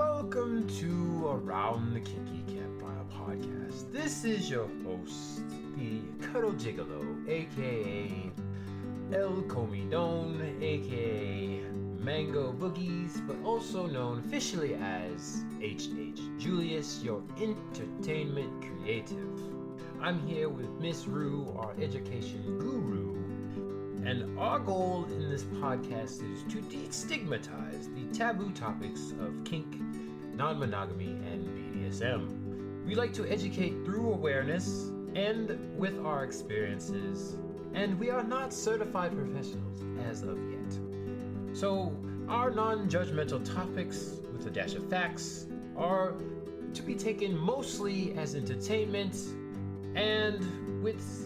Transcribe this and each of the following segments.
Welcome to Around the Kinky Campfire Podcast. This is your host, the Cuddle Gigolo, aka El Comidon, aka Mango Boogies, but also known officially as H.H. Julius, your entertainment creative. I'm here with Miss Rue, our education guru, and our goal in this podcast is to destigmatize the taboo topics of kink, non-monogamy, and BDSM. We like to educate through awareness and with our experiences, and we are not certified professionals as of yet. So our non-judgmental topics, with a dash of facts, are to be taken mostly as entertainment and with,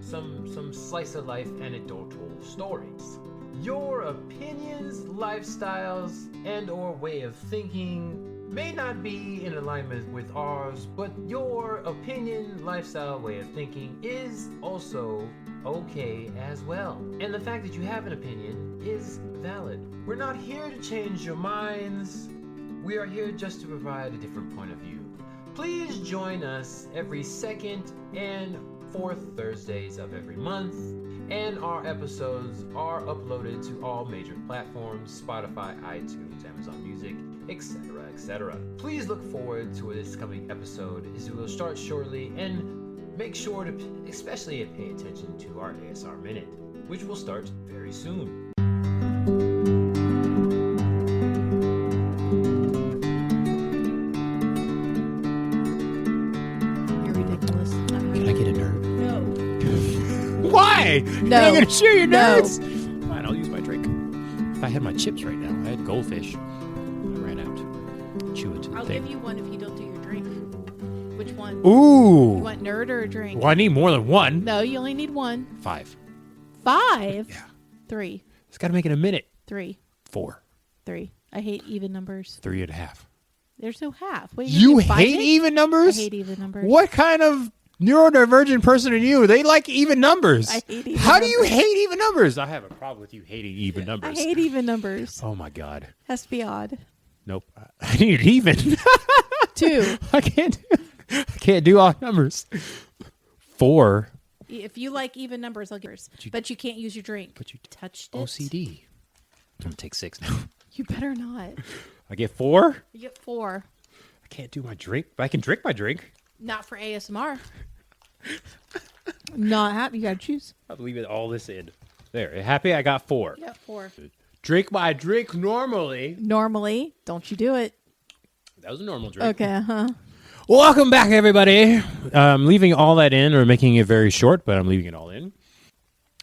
some slice of life anecdotal stories. Your opinions, lifestyles, and or way of thinking may not be in alignment with ours, but your opinion, lifestyle, way of thinking is also okay as well. And the fact that you have an opinion is valid. We're not here to change your minds. We are here just to provide a different point of view. Please join us every second and fourth Thursdays of every month, and our episodes are uploaded to all major platforms: Spotify, iTunes, Amazon Music, etc., etc. Please look forward to this coming episode, as we will start shortly, and make sure to especially pay attention to our ASR Minute, which will start very soon. Why? No. You're not gonna share your No. nerds? Fine, I'll use my drink. If I had my chips right now, I had goldfish. I ran out. Chew into the I'll thing. give you one if you don't do your drink. Which one? Ooh. You want nerd or a drink? Well, I need more than one. No, you only need one. 5. 5? Yeah. 3. It's got to make it a minute. 3. 4. 3. I hate even numbers. 3.5. There's no half. What, You do hate it? even numbers? I hate even numbers. What kind of neurodivergent person are you? They like even numbers. I hate even How do you numbers. hate even numbers? I have a problem with you hating even I numbers. hate even numbers. Oh my God. Has to be odd. Nope. I need it even. 2. I can't do odd numbers. 4. If you like even numbers, I'll give yours. But you can't use your drink. But you touched it. OCD. I'm gonna take 6 now. You better not. I get 4. You get 4. I can't do my drink, but I can drink my drink. Not for ASMR. Not happy. You gotta choose. I'll leave it all this in. There. Happy I got 4. You got 4. Drink my drink normally. Normally, don't you do it. That was a normal drink. Okay, Welcome back, everybody. I'm leaving all that in, or making it very short, but I'm leaving it all in.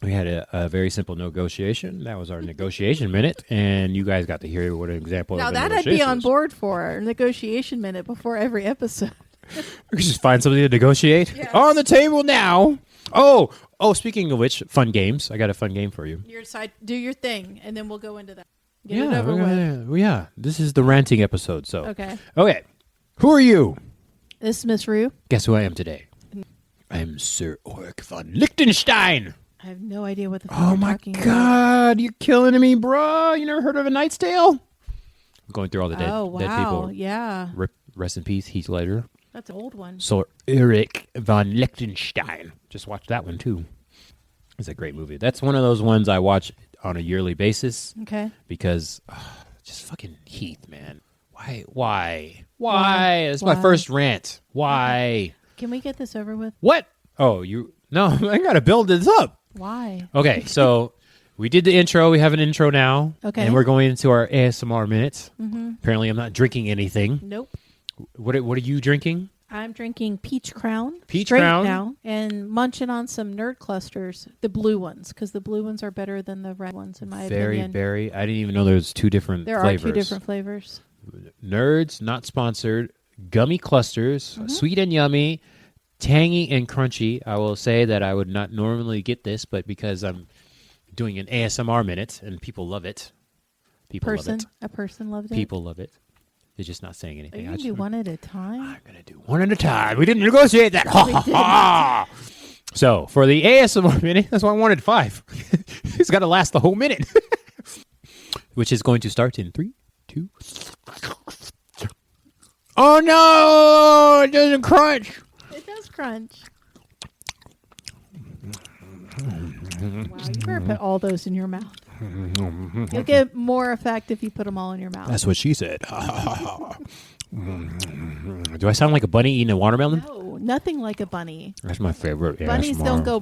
We had a very simple negotiation. That was our negotiation minute, and you guys got to hear what an example Now of a that I'd be negotiation on is. board for a negotiation minute before every episode. We just find something to negotiate. Yes. On the table now. Oh, speaking of which, fun games. I got a fun game for you. Your side, do your thing, and then we'll go into that. Get it over we're with. gonna- yeah. This is the ranting episode. So Okay. Who are you? This is Miss Rue. Guess who I am today? I'm Sir Ulrich von Liechtenstein. I have no idea what the fuck Oh you're my talking about. God, you're killing me, bro. You never heard of A Knight's Tale? I'm going through all the dead Oh, dead wow. people. Yeah. Rest in peace, Heath Ledger. That's an old one. Sir Ulrich von Liechtenstein. Just watched that one too. It's a great movie. That's one of those ones I watch on a yearly basis Okay. because just fucking Heath, man. Why? It's my Why? first rant. Why? Can we get this over with? What? Oh, no, I gotta build this up. Why? Okay, so we did the intro. We have an intro now. Okay. And we're going into our ASMR minutes. Mm-hmm. Apparently, I'm not drinking anything. Nope. What are you drinking? I'm drinking Peach Crown. Peach straight Crown? now, and munching on some nerd clusters, the blue ones, because the blue ones are better than the red ones, in my opinion. Very. I didn't even know there was 2 different There flavors. are 2 different flavors. Nerds, not sponsored. Gummy clusters, sweet and yummy, tangy and crunchy. I will say that I would not normally get this, but because I'm doing an ASMR minute and people love it. A person loved it. People love it. They're just not saying Are anything. you going to do one at a time? I'm going to do one at a time. We didn't negotiate that. Ha, ha, ha. So, for the ASMR minute, that's why I wanted 5. It's got to last the whole minute. Which is going to start in 3, 2. Oh no! It doesn't crunch. It does crunch. Wow, you better put all those in your mouth. You'll get more effect if you put them all in your mouth. That's what she said. Do I sound like a bunny eating a watermelon? No, nothing like a bunny. That's my favorite. Bunnies don't go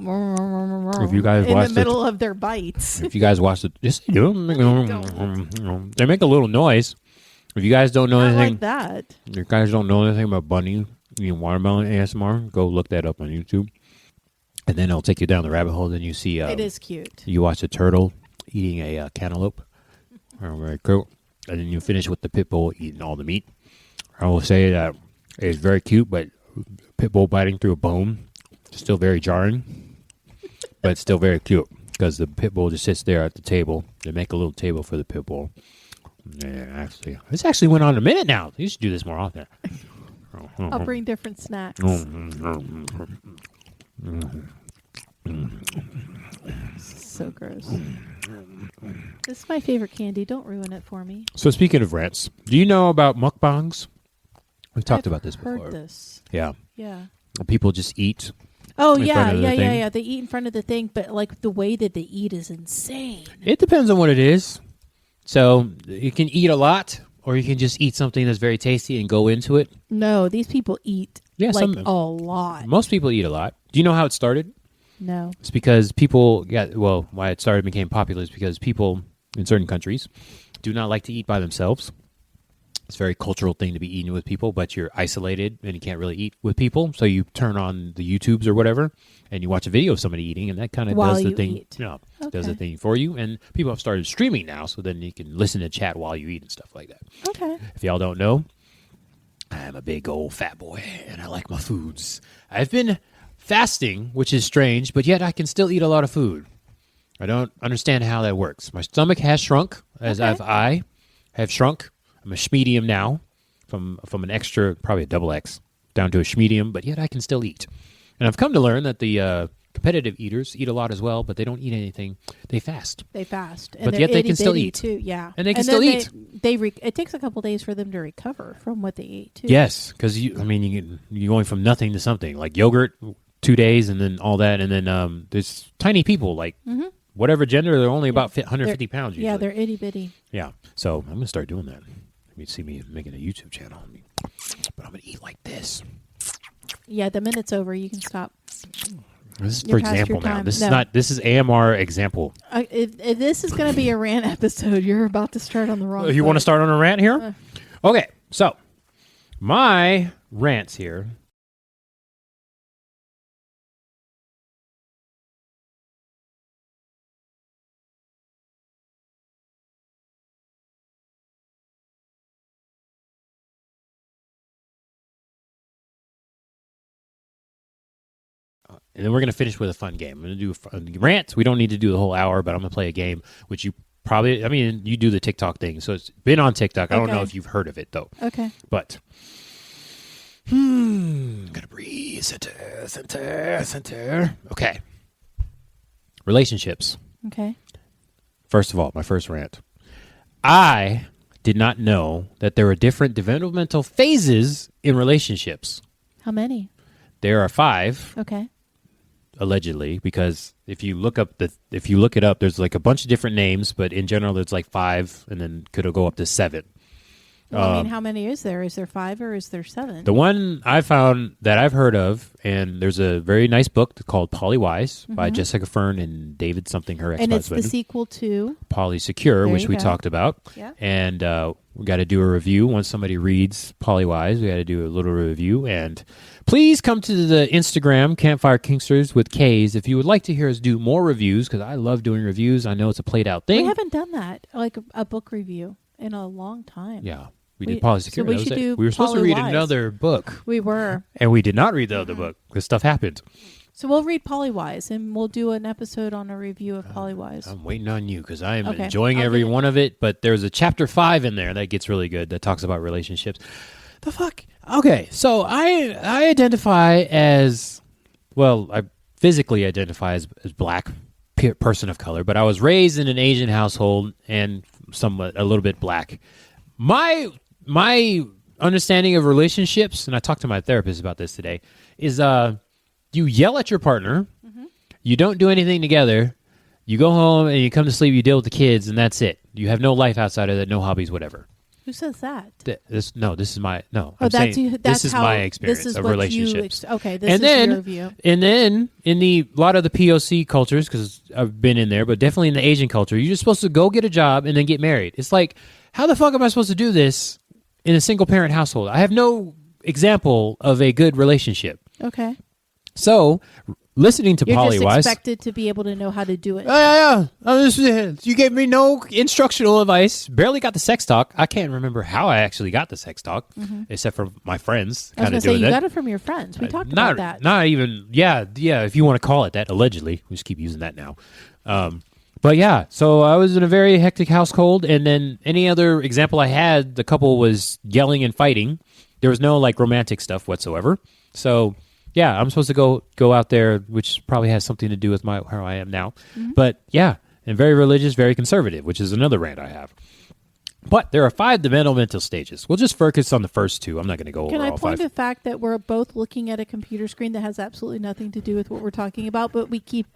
if you guys in watch the middle of their bites. If you guys watch it, yes, they do. They make a little noise. If you guys don't know Not anything, like that. if you guys don't know anything about bunny eating watermelon ASMR, go look that up on YouTube. And then it'll take you down the rabbit hole. Then you see It is cute. You watch a turtle eating a cantaloupe. Very cool. And then you finish with the pit bull eating all the meat. I will say that it's very cute, but pit bull biting through a bone is still very jarring, but it's still very cute because the pit bull just sits there at the table. They make a little table for the pit bull. Yeah, this actually went on a minute now. You should do this more often. I'll bring different snacks. So gross. This is my favorite candy. Don't ruin it for me. So speaking of rants, do you know about mukbangs? We've talked about this before. Heard this. Yeah. Yeah. People just eat. Oh, in yeah, front of the yeah, thing. yeah. They eat in front of the thing, but like the way that they eat is insane. It depends on what it is. So you can eat a lot, or you can just eat something that's very tasty and go into it. No, these people eat Yeah, like a lot. Most people eat a lot. Do you know how it started? No. It's because people why it started and became popular is because people in certain countries do not like to eat by themselves. It's a very cultural thing to be eating with people, but you're isolated and you can't really eat with people. So you turn on the YouTubes or whatever, and you watch a video of somebody eating, and that kind of does the thing. Eat. Does the thing for you. And people have started streaming now, so then you can listen to chat while you eat and stuff like that. Okay. If y'all don't know, I'm a big old fat boy, and I like my foods. I've been fasting, which is strange, but yet I can still eat a lot of food. I don't understand how that works. My stomach has shrunk, as I have shrunk. I'm a schmedium now, from an extra, probably a double X, down to a schmedium, but yet I can still eat. And I've come to learn that the competitive eaters eat a lot as well, but they don't eat anything. They fast. And but yet they can still eat. Too. Yeah. And they can still eat. It takes a couple days for them to recover from what they eat, too. Yes, because you're going from nothing to something. Like yogurt, 2 days, and then all that. And then there's tiny people, like whatever gender, they're only about 150 pounds usually. Yeah, they're itty-bitty. Yeah, so I'm going to start doing that. You see me making a YouTube channel. But I'm going to eat like this. Yeah, the minute's over. You can stop. This is for example now. This No. is not. This is AMR example. If this is going to be a rant episode, you're about to start on the wrong You foot. want to start on a rant here? Okay, so my rants here. And then we're going to finish with a fun game. I'm going to do a fun rant. We don't need to do the whole hour, but I'm going to play a game, which you probably, you do the TikTok thing. So it's been on TikTok. I don't know if you've heard of it, though. Okay. But, gotta breathe. Center. Okay. Relationships. Okay. First of all, my first rant. I did not know that there were different developmental phases in relationships. How many? There are 5. Okay. Allegedly, because if you look it up, there's like a bunch of different names, but in general, there's like 5, and then could go up to 7. Well, how many is there? Is there 5 or is there 7? The one I found that I've heard of, and there's a very nice book called Polywise by Jessica Fern and David something, her ex-husband. And it's the sequel to Polysecure, which we talked about. Yeah. And we got to do a review. Once somebody reads Polywise, we got to do a little review. And please come to the Instagram, Campfire Kinksters with K's, if you would like to hear us do more reviews, because I love doing reviews. I know it's a played-out thing. We haven't done that, like a book review, in a long time. Yeah. We did Polysecure. So we should do we were supposed to read Polywise. another book. We were. And we did not read the other book because stuff happened. So we'll read Polywise, and we'll do an episode on a review of Polywise. I'm waiting on you because I am Okay. enjoying every one of it. But there's a chapter 5 in there that gets really good that talks about relationships. The fuck? Okay, so I identify as, well, I physically identify as black person of color, but I was raised in an Asian household and somewhat a little bit black. My understanding of relationships, and I talked to my therapist about this today, is you yell at your partner, you don't do anything together, you go home and you come to sleep, you deal with the kids, and that's it. You have no life outside of that, no hobbies, whatever. Who says that? This is my experience of relationships. This is your view. And then in a lot of the POC cultures, because I've been in there, but definitely in the Asian culture, you're just supposed to go get a job and then get married. It's like, how the fuck am I supposed to do this in a single parent household? I have no example of a good relationship. Okay. So, listening to You're Polywise, just expected to be able to know how to do it. You gave me no instructional advice. Barely got the sex talk. I can't remember how I actually got the sex talk, except for my friends. I was going to say, you got it from your friends. We talked about that. Not even, yeah, if you want to call it that, allegedly. We just keep using that now. But yeah, so I was in a very hectic household, and then any other example I had, the couple was yelling and fighting. There was no like romantic stuff whatsoever. So yeah, I'm supposed to go out there, which probably has something to do with how I am now. But yeah, and very religious, very conservative, which is another rant I have. But there are 5 developmental stages. We'll just focus on the first 2. I'm not going to go over all 5. Can I point the fact that we're both looking at a computer screen that has absolutely nothing to do with what we're talking about, but we keep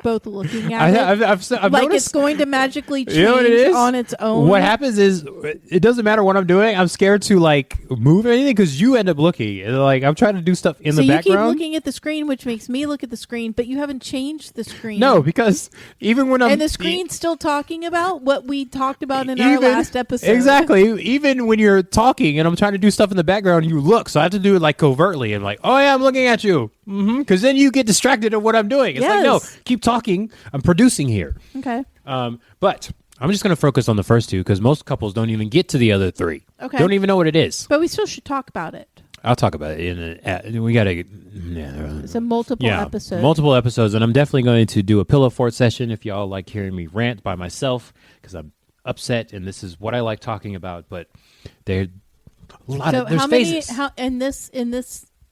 both looking at it. I've like noticed, it's going to magically change on its own. What happens is, it doesn't matter what I'm doing. I'm scared to like move anything because you end up looking. Like I'm trying to do stuff in the background. So you keep looking at the screen, which makes me look at the screen, but you haven't changed the screen. No, because even when I'm... And the screen's still talking about what we talked about in our last episode. Exactly. Even when you're talking and I'm trying to do stuff in the background, you look. So I have to do it like covertly and like, oh yeah, I'm looking at you. Because then you get distracted at what I'm doing. It's like, no, keep talking. I'm producing here. Okay. But I'm just going to focus on the first 2 because most couples don't even get to the other 3. Okay. Don't even know what it is. But we still should talk about it. I'll talk about it we got to... It's a multiple episode. Multiple episodes. And I'm definitely going to do a pillow fort session if y'all like hearing me rant by myself because I'm upset and this is what I like talking about. But there's phases. In this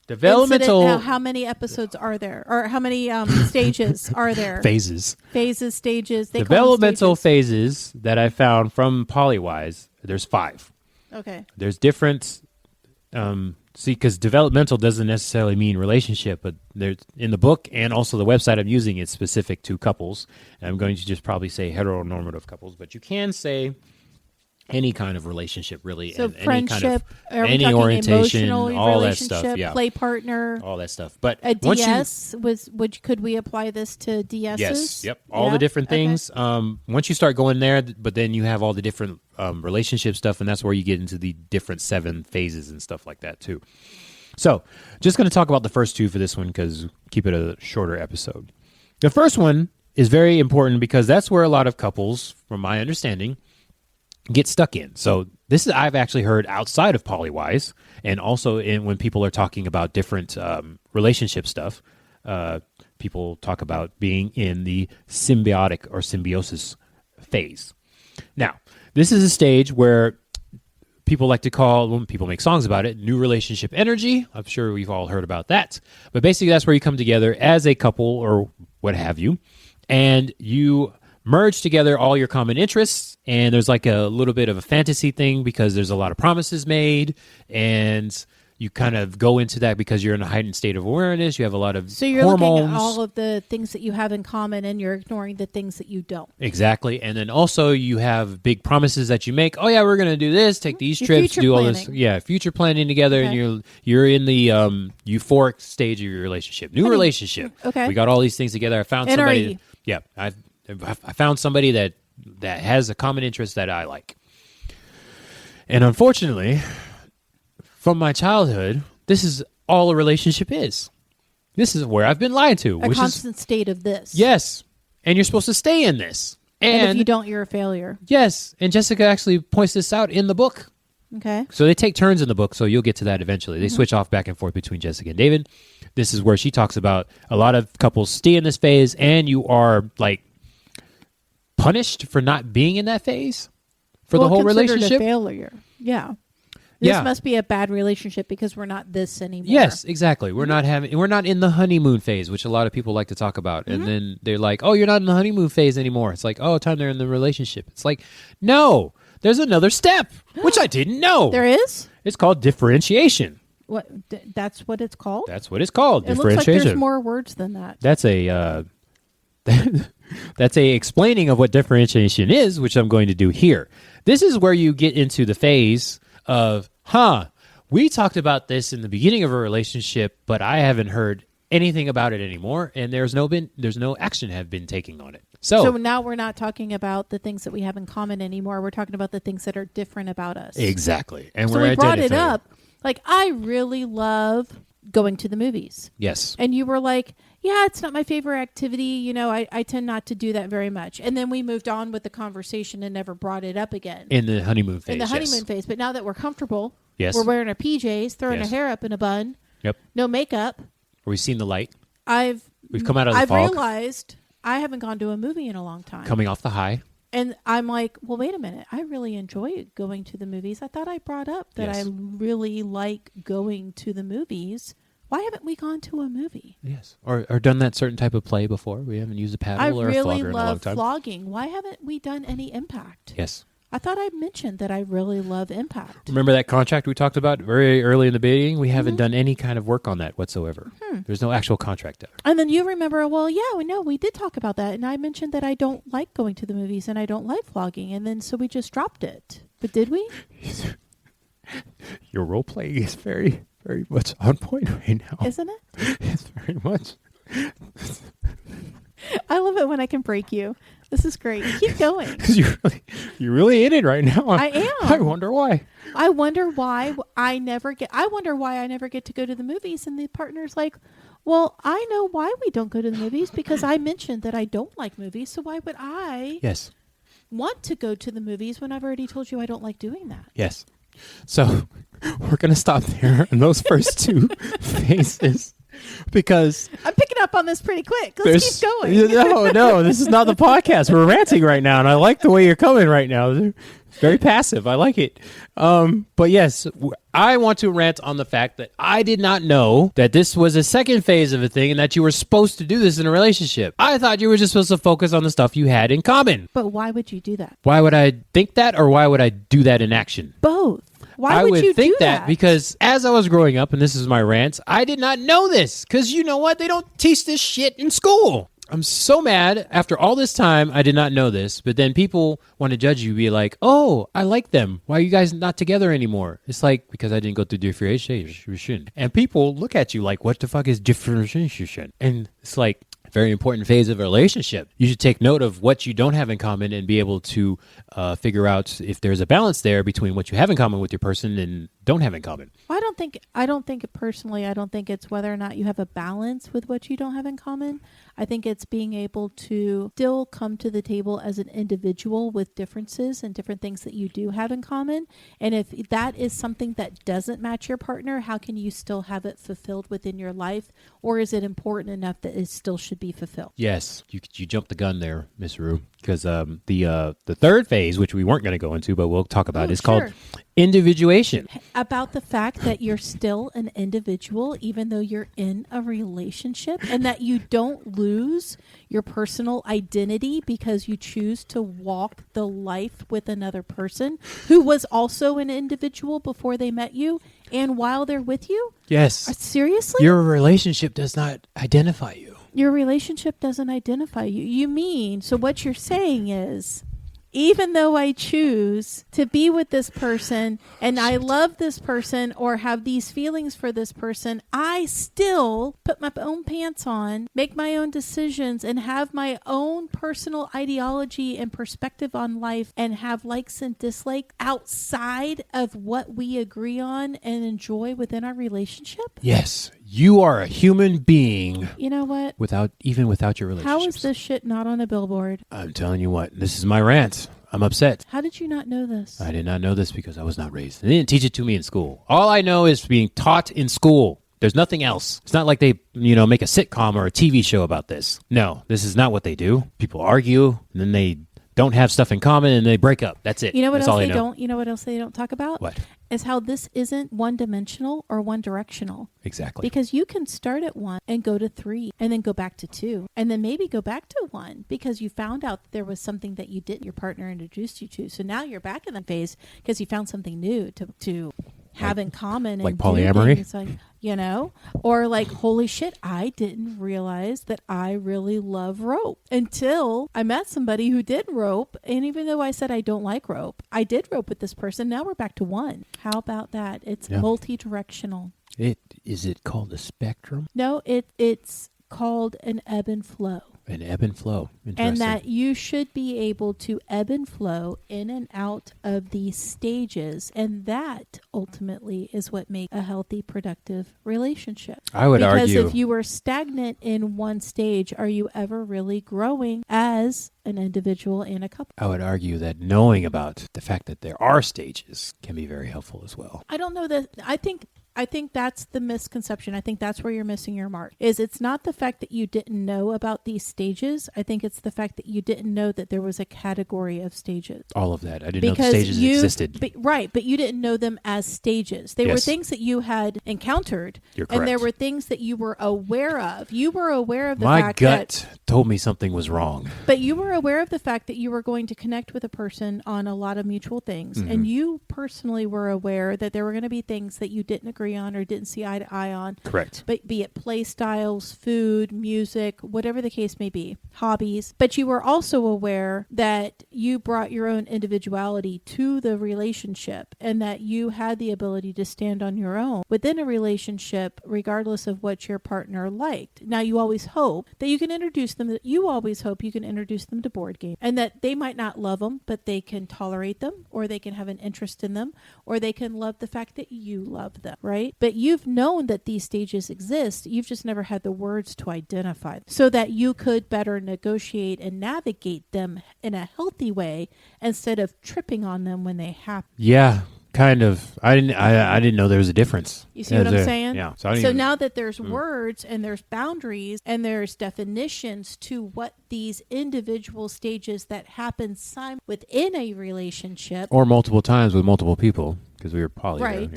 developmental... Incident, how many episodes are there? Or how many stages are there? Phases, stages. Developmental phases that I found from Polywise, there's 5. Okay. There's different... because developmental doesn't necessarily mean relationship, but there's in the book and also the website I'm using, it's specific to couples. And I'm going to just probably say heteronormative couples, but you can say any kind of relationship, really. So and friendship, any orientation, all that stuff. Yeah, play partner, all that stuff. But a DS could we apply this to DSs? Yes, yep, all the different things. Okay. Once you start going there, but then you have all the different relationship stuff, and that's where you get into the different 7 phases and stuff like that too. So, just going to talk about the first 2 for this one because keep it a shorter episode. The first one is very important because that's where a lot of couples, from my understanding, get stuck in. So this is I've actually heard outside of Polywise and also when people are talking about different relationship stuff. People talk about being in the symbiotic or symbiosis phase. Now, this is a stage where people like to call, when people make songs about it, new relationship energy. I'm sure we've all heard about that. But basically that's where you come together as a couple or what have you, and you merge together all your common interests, and there's like a little bit of a fantasy thing because there's a lot of promises made, and you kind of go into that because you're in a heightened state of awareness. You have a lot of So you're hormones. looking at all of the things that you have in common, and you're ignoring the things that you don't. Exactly. And then also you have big promises that you make. Oh, yeah, we're going to do this, take these trips, do all this. Yeah, future planning together, and you're in the euphoric stage of your relationship. New relationship. Okay. We got all these things together. I found somebody. Yeah, I found somebody that has a common interest that I like. And unfortunately, from my childhood, this is all a relationship is. This is where I've been lied to. A constant state of this. Yes. And you're supposed to stay in this. And if you don't, you're a failure. Yes. And Jessica actually points this out in the book. Okay. So they take turns in the book, so you'll get to that eventually. They switch off back and forth between Jessica and David. This is where she talks about a lot of couples stay in this phase, and you are like punished for not being in that phase for the whole relationship. A failure. Yeah. This must be a bad relationship because we're not this anymore. Yes, exactly. We're not in the honeymoon phase, which a lot of people like to talk about. And then they're like, "Oh, you're not in the honeymoon phase anymore." It's like, "Oh, time they're in the relationship." It's like, "No, there's another step," which I didn't know. There is? It's called differentiation. That's what it's called? That's what it's called. It looks Differentiation. like there's more words than that. That's a that's a explaining of what differentiation is, which I'm going to do here. This is where you get into the phase of, we talked about this in the beginning of a relationship, but I haven't heard anything about it anymore, and there's no action have been taken on it. So now we're not talking about the things that we have in common anymore. We're talking about the things that are different about us. Exactly. And so we brought it up. Like, I really love going to the movies. Yes. And you were like, yeah, it's not my favorite activity. You know, I tend not to do that very much. And then we moved on with the conversation and never brought it up again. In the honeymoon phase. In the honeymoon phase. But now that we're comfortable, yes, we're wearing our PJs, throwing our hair up in a bun. Yep. No makeup. We've seen the light. We've come out of the fog. I've realized I haven't gone to a movie in a long time. Coming off the high. And I'm like, well, wait a minute. I really enjoy going to the movies. I thought I brought up that I really like going to the movies. Why haven't we gone to a movie? Yes. Or done that certain type of play before. We haven't used a paddle or a flogger in a long time. I really love flogging. Why haven't we done any impact? Yes. I thought I mentioned that I really love impact. Remember that contract we talked about very early in the beginning? We haven't done any kind of work on that whatsoever. There's no actual contract there. And then you remember, well, yeah, we did talk about that. And I mentioned that I don't like going to the movies and I don't like flogging. And then so we just dropped it. But did we? Your role playing is very, very much on point right now. Isn't it? It's very much. I love it when I can break you. This is great. Keep going. You're really in it right now. I am. I wonder why. I wonder why I never get to go to the movies. And the partner's like, well, I know why we don't go to the movies because I mentioned that I don't like movies. So why would I want to go to the movies when I've already told you I don't like doing that? Yes. So we're going to stop there in those first two phases. Because I'm picking up on this pretty quick. Let's keep going. No, this is not the podcast. We're ranting right now, and I like the way you're coming right now. It's very passive. I like it. But yes, I want to rant on the fact that I did not know that this was a second phase of a thing and that you were supposed to do this in a relationship. I thought you were just supposed to focus on the stuff you had in common. But why would you do that? Why would I think that, or why would I do that in action? Both. Why would you think do that? Because as I was growing up, and this is my rant, I did not know this. Because you know what? They don't teach this shit in school. I'm so mad. After all this time, I did not know this. But then people want to judge you, be like, oh, I like them. Why are you guys not together anymore? It's like, because I didn't go through differentiation. And people look at you like, what the fuck is differentiation? And it's like, very important phase of a relationship. You should take note of what you don't have in common and be able to figure out if there's a balance there between what you have in common with your person and don't have in common. I don't think it's whether or not you have a balance with what you don't have in common. I think it's being able to still come to the table as an individual with differences and different things that you do have in common. And if that is something that doesn't match your partner, how can you still have it fulfilled within your life? Or is it important enough that it still should be fulfilled? Yes, you jumped the gun there, Miss Rue, because the third phase, which we weren't going to go into, but we'll talk about, is called individuation. About the fact that you're still an individual, even though you're in a relationship, and that you don't lose your personal identity because you choose to walk the life with another person who was also an individual before they met you and while they're with you? Yes. Seriously? Your relationship does not identify you. Your relationship doesn't identify you. You mean, so what you're saying is, even though I choose to be with this person and I love this person or have these feelings for this person, I still put my own pants on, make my own decisions, and have my own personal ideology and perspective on life and have likes and dislikes outside of what we agree on and enjoy within our relationship? Yes. You are a human being. You know what? Without your relationship. How is this shit not on a billboard? I'm telling you what. This is my rant. I'm upset. How did you not know this? I did not know this because I was not raised. They didn't teach it to me in school. All I know is being taught in school. There's nothing else. It's not like they, make a sitcom or a TV show about this. No, this is not what they do. People argue, and then they don't have stuff in common, and they break up. That's it. You know what That's else all they know. don't? You know what else they don't talk about? What? Is how this isn't one-dimensional or one-directional. Exactly. Because you can start at 1 and go to 3 and then go back to 2 and then maybe go back to 1 because you found out that there was something that you didn't, your partner introduced you to. So now you're back in the phase because you found something new to have in common. Like and do polyamory? things like, or like, holy shit, I didn't realize that I really love rope until I met somebody who did rope. And even though I said I don't like rope, I did rope with this person. Now we're back to one. How about that? It's multi-directional. Is it called a spectrum? No, it's called an ebb and flow. An ebb and flow. Interesting. And that you should be able to ebb and flow in and out of these stages. And that ultimately is what makes a healthy, productive relationship. I would argue. Because if you were stagnant in one stage, are you ever really growing as an individual and a couple? I would argue that knowing about the fact that there are stages can be very helpful as well. I don't know that. I think that's the misconception. I think that's where you're missing your mark. It's not the fact that you didn't know about these stages. I think it's the fact that you didn't know that there was a category of stages. All of that. I didn't know the stages existed. But you didn't know them as stages. They were things that you had encountered. You're correct. And there were things that you were aware of. You were aware of the My fact gut told me something was wrong. But you were aware of the fact that you were going to connect with a person on a lot of mutual things. Mm-hmm. And you personally were aware that there were going to be things that you didn't agree on or didn't see eye to eye on. Correct. But be it play styles, food, music, whatever the case may be, hobbies. But you were also aware that you brought your own individuality to the relationship and that you had the ability to stand on your own within a relationship regardless of what your partner liked. Now, you always hope that you can introduce them, to board games and that they might not love them, but they can tolerate them or they can have an interest in them or they can love the fact that you love them, right? But you've known that these stages exist. You've just never had the words to identify them so that you could better negotiate and navigate them in a healthy way instead of tripping on them when they happen. Yeah, kind of. I didn't know there was a difference. You see what I'm saying? Yeah. So now that there's words and there's boundaries and there's definitions to what these individual stages that happen within a relationship. Or multiple times with multiple people because we were poly. Right.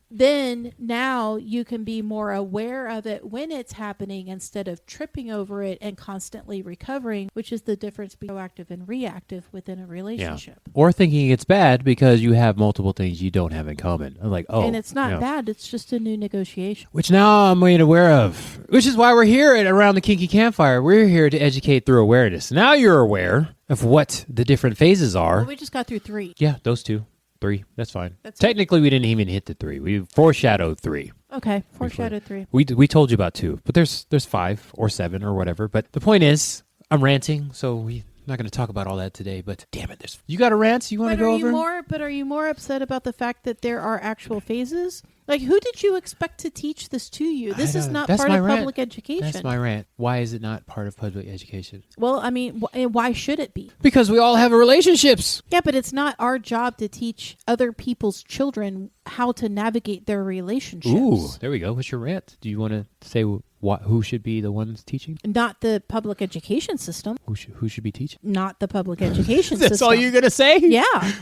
Then now you can be more aware of it when it's happening instead of tripping over it and constantly recovering, which is the difference between proactive and reactive within a relationship. Yeah. Or thinking it's bad because you have multiple things you don't have in common. I'm like, and it's not bad. It's just a new negotiation. Which now I'm made aware of, which is why we're here at Around the Kinky Campfire. We're here to educate through awareness. Now you're aware of what the different phases are. Well, we just got through 3. Yeah, those 2. 3. That's fine. Technically, we didn't even hit the 3. We foreshadowed 3. Okay, foreshadowed 3. We told you about 2, but there's 5 or 7 or whatever. But the point is, I'm ranting, so we're not going to talk about all that today. But damn it, you got a rant you want to go over? But are you more upset about the fact that there are actual phases? Like, who did you expect to teach this to you? This is not part of public education. That's my rant. Why is it not part of public education? Well, I mean, why should it be? Because we all have relationships. Yeah, but it's not our job to teach other people's children how to navigate their relationships. Ooh, there we go. What's your rant? Do you want to say who should be the ones teaching? Not the public education system. Who should be teaching? Not the public education That's system. all you're going to say? Yeah.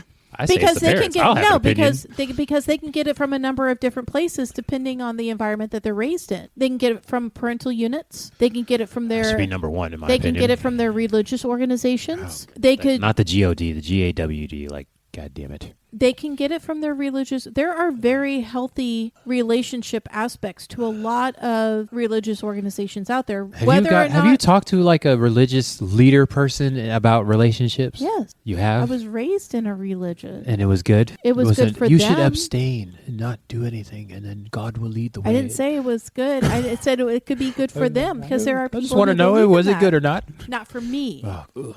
Because they can get because they can get it from a number of different places depending on the environment that they're raised in. They can get it from parental units. They can get it from their. That should be number one in my opinion. They can get it from their religious organizations. They could not the GOD, the GAWD. Like, God damn it. They can get it from their religious. There are very healthy relationship aspects to a lot of religious organizations out there. Have you talked to like a religious leader person about relationships? Yes. You have? I was raised in a religion. And it was good? It was good for them. You should abstain and not do anything, and then God will lead the way. I didn't say it was good. I said it could be good for them because there are people. I just want to know, was it good or not? Not for me.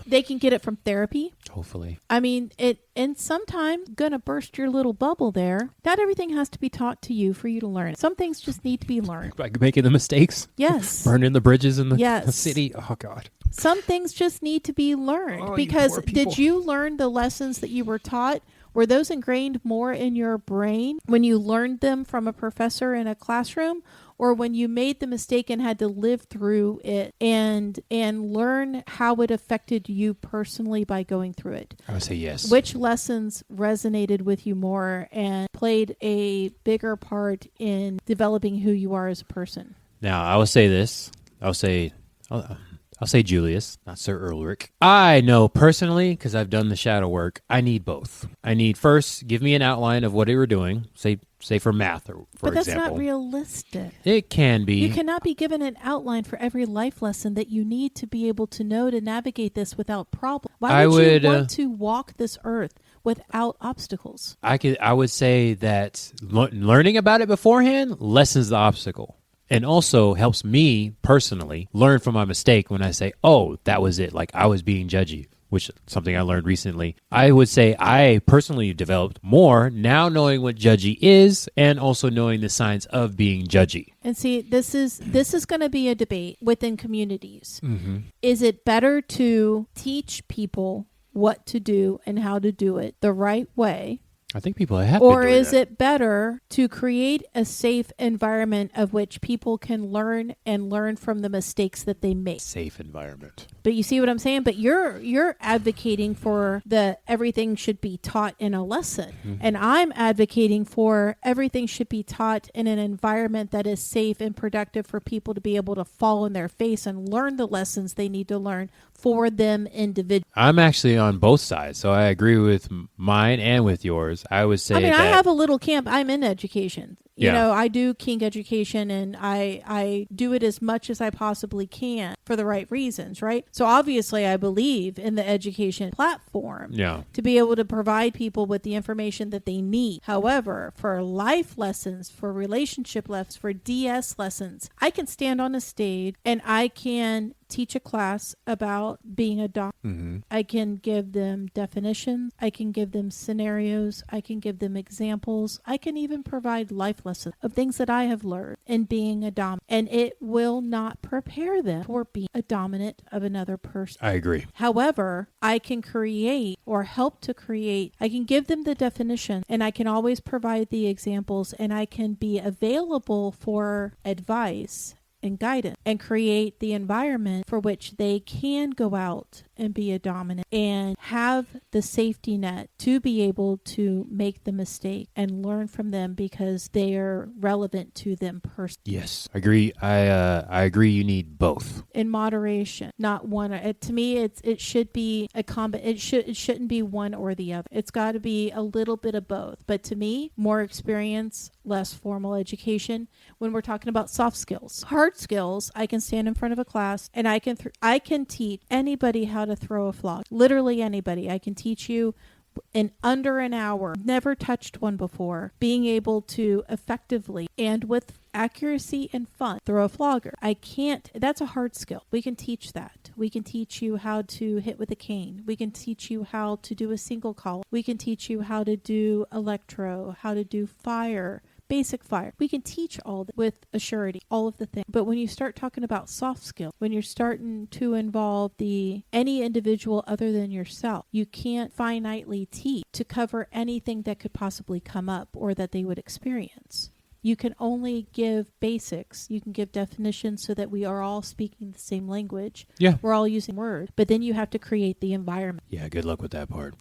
They can get it from therapy. Hopefully. I mean, and sometimes gonna burst your little bubble there. Not everything has to be taught to you for you to learn. Some things just need to be learned. Like making the mistakes? Yes. Burning the bridges in the city? Oh, God. Some things just need to be learned. Because did you learn the lessons that you were taught? Were those ingrained more in your brain when you learned them from a professor in a classroom? Or when you made the mistake and had to live through it and learn how it affected you personally by going through it? I would say yes. Which lessons resonated with you more and played a bigger part in developing who you are as a person? Now, I will say this. I'll say Julius, not Sir Ulrich. I know personally, because I've done the shadow work, I need both. I need first, give me an outline of what you were doing. Say say for math, or for but that's example. not realistic. It can be. You cannot be given an outline for every life lesson that you need to be able to know to navigate this without problem. Why would you want to walk this earth without obstacles? I would say that learning about it beforehand lessens the obstacle. And also helps me personally learn from my mistake when I say, oh, that was it. Like I was being judgy, which is something I learned recently. I would say I personally developed more now knowing what judgy is and also knowing the signs of being judgy. And see, this is going to be a debate within communities. Mm-hmm. Is it better to teach people what to do and how to do it the right way? I think people have Or been doing is that. it better to create a safe environment of which people can learn from the mistakes that they make? Safe environment. But you see what I'm saying? But you're advocating for the everything should be taught in a lesson. Mm-hmm. And I'm advocating for everything should be taught in an environment that is safe and productive for people to be able to fall on their face and learn the lessons they need to learn for them individually. I'm actually on both sides, so I agree with mine and with yours. I would say I have a little camp. I'm in education. You Yeah. know, I do kink education, and I do it as much as I possibly can for the right reasons, right? So obviously I believe in the education platform to be able to provide people with the information that they need. However, for life lessons, for relationship lessons, for DS lessons, I can stand on a stage and I can teach a class about being a doctor. Mm-hmm. I can give them definitions. I can give them scenarios. I can give them examples. I can even provide life lessons of things that I have learned in being a dominant. And it will not prepare them for being a dominant of another person. I agree. However, I can create or help to create. I can give them the definition, and I can always provide the examples, and I can be available for advice and guidance and create the environment for which they can go out and be a dominant and have the safety net to be able to make the mistake and learn from them because they are relevant to them personally. Yes, I agree. I agree. You need both In moderation, not one. To me, it should be a combo. It shouldn't be one or the other. It's got to be a little bit of both. But to me, more experience, less formal education. When we're talking about soft skills, hard skills, I can stand in front of a class and I can teach anybody how to throw a flog. Literally anybody. I can teach you in under an hour. Never touched one before. Being able to effectively and with accuracy and fun throw a flogger. That's a hard skill. We can teach that. We can teach you how to hit with a cane. We can teach you how to do a single collar. We can teach you how to do electro, how to do fire. Basic fire. We can teach all that with a surety, all of the things. But when you start talking about soft skills, when you're starting to involve any individual other than yourself, you can't finitely teach to cover anything that could possibly come up or that they would experience. You can only give basics. You can give definitions so that we are all speaking the same language. Yeah. We're all using words. But then you have to create the environment. Yeah, good luck with that part.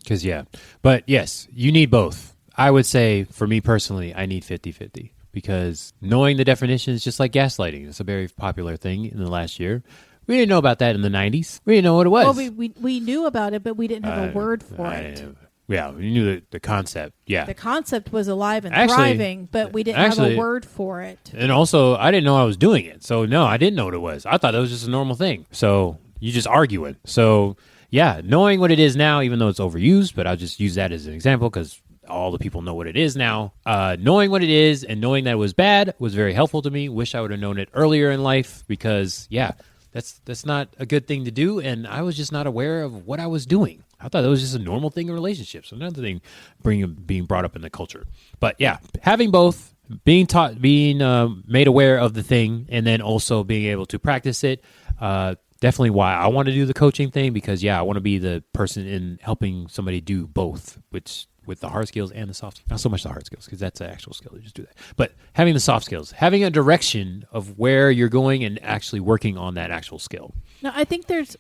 But yes, you need both. I would say, for me personally, I need 50-50 because knowing the definitions, just like gaslighting, it's a very popular thing in the last year. We didn't know about that in the 90s. We didn't know what it was. Well, we knew about it, but we didn't have a word for it. Yeah, we knew the concept. Yeah. The concept was alive and thriving, but we didn't have a word for it. And also, I didn't know I was doing it. So, no, I didn't know what it was. I thought that was just a normal thing. So, you just argue it. So, yeah, knowing what it is now, even though it's overused, but I'll just use that as an example because all the people know what it is now. Knowing what it is and knowing that it was bad was very helpful to me. Wish I would have known it earlier in life because, yeah, that's not a good thing to do. And I was just not aware of what I was doing. I thought that was just a normal thing in relationships. Another thing being brought up in the culture. But, yeah, having both, being taught, being made aware of the thing, and then also being able to practice it. Definitely why I want to do the coaching thing because, yeah, I want to be the person in helping somebody do both, with the hard skills and the soft skills. Not so much the hard skills because that's an actual skill. You just do that. But having the soft skills, having a direction of where you're going and actually working on that actual skill. No, I think there's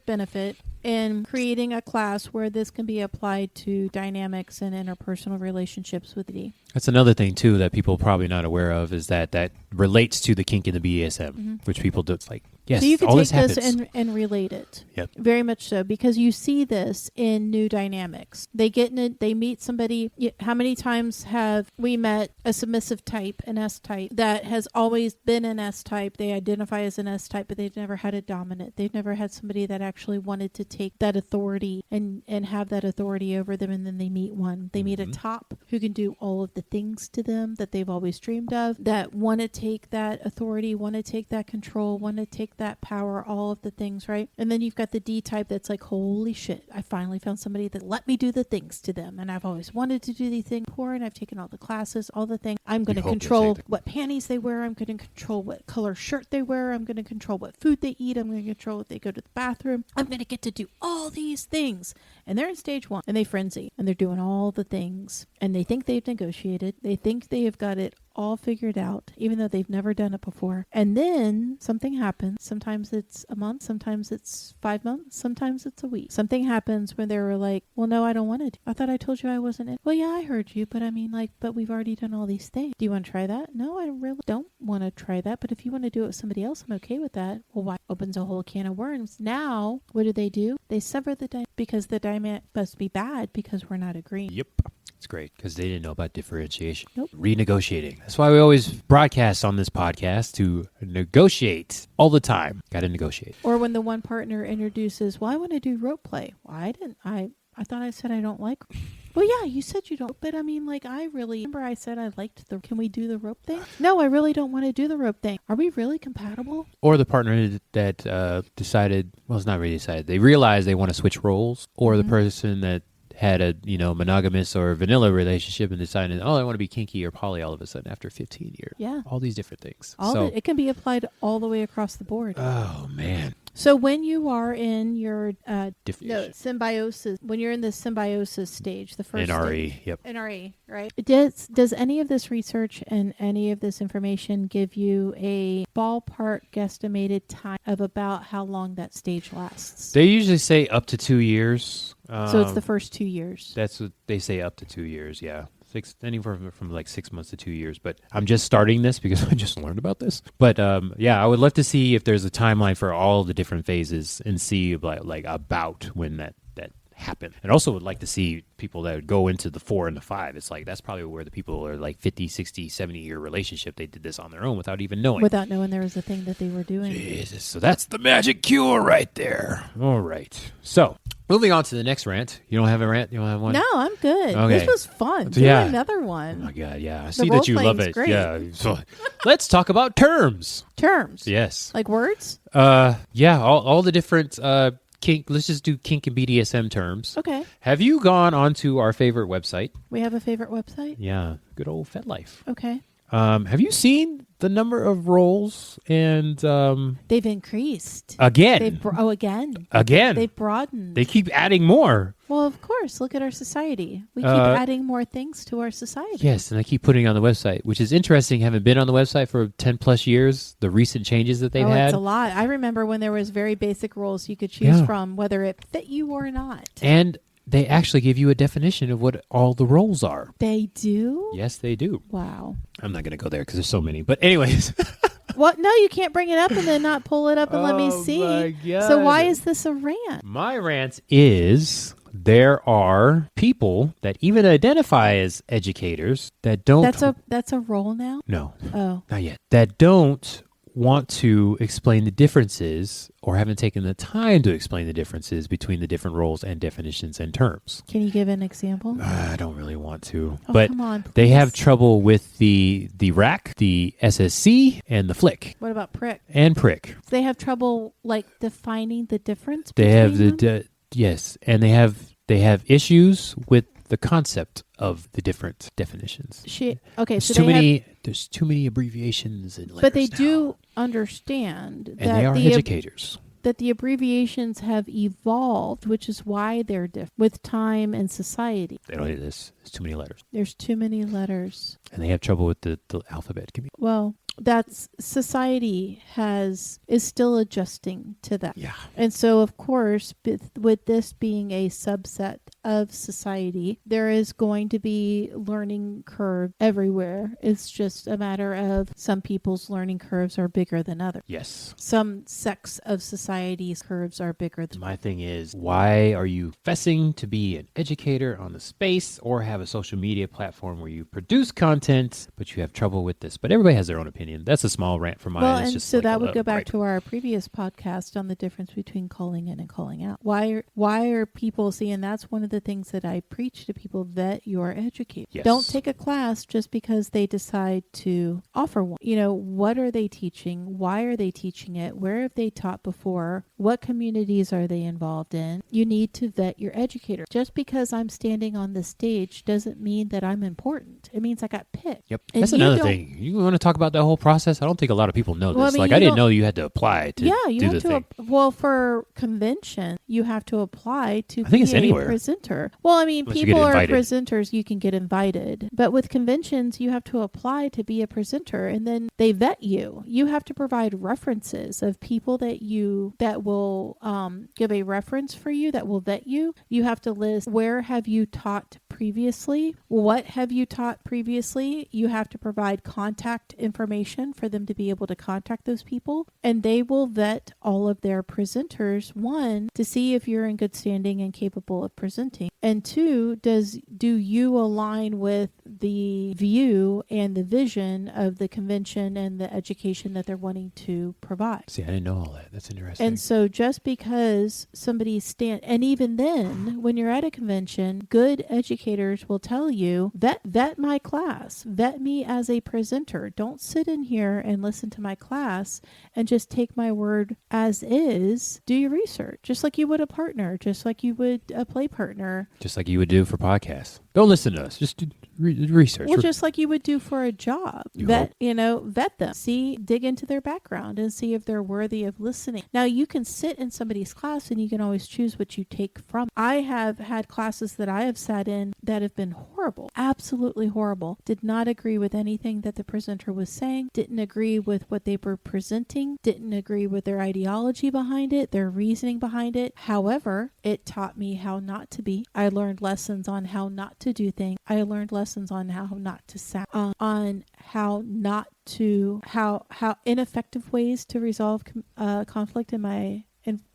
benefit in creating a class where this can be applied to dynamics and interpersonal relationships with D. That's another thing, too, that people are probably not aware of is that relates to the kink and the BDSM, which people do. It's like, yes, so you can all take this this happens. and relate it. Yep. Very much so, because you see this in new dynamics. They get in it, they meet somebody. How many times have we met a submissive type, an S type, that has always been an S type? They identify as an S type, but they've never had a dominant. They've never had somebody that actually wanted to take that authority and have that authority over them, and then they meet one. They meet a top who can do all of the things to them that they've always dreamed of, that want to take that authority, want to take that control, want to take that power, all of the things, right? And then you've got the D type that's like, holy shit, I finally found somebody that let me do the things to them, and I've always wanted to do these things before, and I've taken all the classes, all the things. I'm going to control what panties they wear. I'm going to control what color shirt they wear. I'm going to control what food they eat. I'm going to control if they go to the bathroom. I'm going to get to do all these things. And they're in stage 1, and they frenzy, and they're doing all the things, and they think they've negotiated. They think they have got it all figured out, even though they've never done it before. And then something happens. Sometimes it's a month, sometimes it's 5 months, sometimes it's a week. Something happens when they were like, well, no, I don't want it. I thought I told you I wasn't in. Well, yeah, I heard you, but I mean, like, but we've already done all these things. Do you want to try that? No, I really don't want to try that. But if you want to do it with somebody else, I'm okay with that. Well, why? Opens a whole can of worms. Now, what do? They sever the dynamic, because the dynamic must be bad because we're not agreeing. Yep. It's great because they didn't know about differentiation. Nope. Renegotiating. That's why we always broadcast on this podcast to negotiate all the time. Got to negotiate. Or when the one partner introduces, well, I want to do rope play. Well, I didn't. I thought I said I don't like. Well, yeah, you said you don't. But I mean, like, I really remember I said I liked the. Can we do the rope thing? No, I really don't want to do the rope thing. Are we really compatible? Or the partner that decided, well, it's not really decided. They realized they want to switch roles. Or the person that had a monogamous or vanilla relationship and decided, oh, I want to be kinky or poly all of a sudden after 15 years. Yeah. All these different things. It can be applied all the way across the board. Oh, man. So when you are in your Diffusion. symbiosis, when you're in the symbiosis stage, the first NRE, stage, yep. NRE, right? Does any of this research and any of this information give you a ballpark guesstimated time of about how long that stage lasts? They usually say up to 2 years. So it's the first 2 years. That's what they say, up to 2 years, yeah. Anywhere from like 6 months to 2 years. But I'm just starting this because I just learned about this. But yeah, I would love to see if there's a timeline for all the different phases and see like about when that happened. And also would like to see people that would go into the 4 and the 5. It's like that's probably where the people are like 50, 60, 70-year relationship. They did this on their own without even knowing. Without knowing there was a thing that they were doing. Jesus. So that's the magic cure right there. All right. So moving on to the next rant. You don't have a rant? You don't have one? No, I'm good. Okay. This was fun. Do Yeah. another Oh one. my God, yeah. I see that you love it. role-playing's great. Yeah. So let's talk about terms. Yes. Like words? Yeah, all the different kink. Let's just do kink and BDSM terms. Okay. Have you gone onto our favorite website? We have a favorite website? Yeah, good old FetLife. Okay. Have you seen the number of roles and They've increased. again? Again. Again. They've broadened. They keep adding more. Well, of course. Look at our society. We keep adding more things to our society. Yes, and I keep putting it on the website, which is interesting. Haven't been on the website for 10 plus years. The recent changes that they've had. It's a lot. I remember when there was very basic roles you could choose from, whether it fit you or not. And they actually give you a definition of what all the roles are. They do? Yes, they do. Wow. I'm not going to go there because there's so many. But anyways. Well, no, you can't bring it up and then not pull it up and let me see. My God. So why is this a rant? My rant is there are people that even identify as educators that don't. That's a role now? No. Oh. Not yet. That don't want to explain the differences or haven't taken the time to explain the differences between the different roles and definitions and terms. Can you give an example? I don't really want to. Oh, but come on, they please. have trouble with the rack, the SSC, and the flick. What about prick? And prick. They have trouble like defining the difference They have between them? yes, and they have issues with the concept of the different definitions. There's too many abbreviations and letters. But they now. do understand And that they are educators. that the abbreviations have evolved, which is why they're different with time and society. They don't need this. There's too many letters. There's too many letters. And they have trouble with the alphabet. Well, that's society is still adjusting to that. Yeah. And so, of course, with this being a subset of society, there is going to be learning curve everywhere. It's just a matter of some people's learning curves are bigger than others. Yes. Some sects of society's curves are bigger than My thing is, why are you professing to be an educator on the space or have a social media platform where you produce content, but you have trouble with this? But everybody has their own opinion. That's a small rant from mine. Well, It's and just so like that a would go back gripe. to our previous podcast on the difference between calling in and calling out. Why are people seeing? That's one of the things that I preach to people: vet your educator. Yes. Don't take a class just because they decide to offer one. What are they teaching? Why are they teaching it? Where have they taught before? What communities are they involved in? You need to vet your educator. Just because I'm standing on the stage doesn't mean that I'm important. It means I got picked. Yep. And That's you another don't- thing. You want to talk about that whole process? I don't think a lot of people know this. Well, I mean, like, you I didn't don't- know you had to apply to you do have the to. thing. Well, for convention, you have to apply to I think be it's a anywhere. presenter. Well, I mean, Unless you people get are invited. presenters. You can get invited, but with conventions, you have to apply to be a presenter, and then they vet you. You have to provide references of people that will give a reference for you, that will vet you. You have to list where have you taught previously, what have you taught previously. You have to provide contact information for them to be able to contact those people, and they will vet all of their presenters, one, to see if you're in good standing and capable of presenting, and two, do you align with the view and the vision of the convention and the education that they're wanting to provide. See, I didn't know all that. That's interesting. And so just because somebody and even then, when you're at a convention, good educators will tell you, vet my class, vet me as a presenter. Don't sit in here and listen to my class and just take my word as is. Do your research, just like you would a partner, just like you would a play partner. Just like you would do for podcasts. Don't listen to us. Just do research. Well, just like you would do for a job. You Vet them. Dig into their background and see if they're worthy of listening. Now, you can sit in somebody's class and you can always choose what you take from. I have had classes that I have sat in that have been horrible, absolutely horrible. Did not agree with anything that the presenter was saying, didn't agree with what they were presenting, didn't agree with their ideology behind it, their reasoning behind it. However, it taught me how not to be. I learned lessons on how not to do things. I learned lessons on how not to sound, on how ineffective ways to resolve conflict in my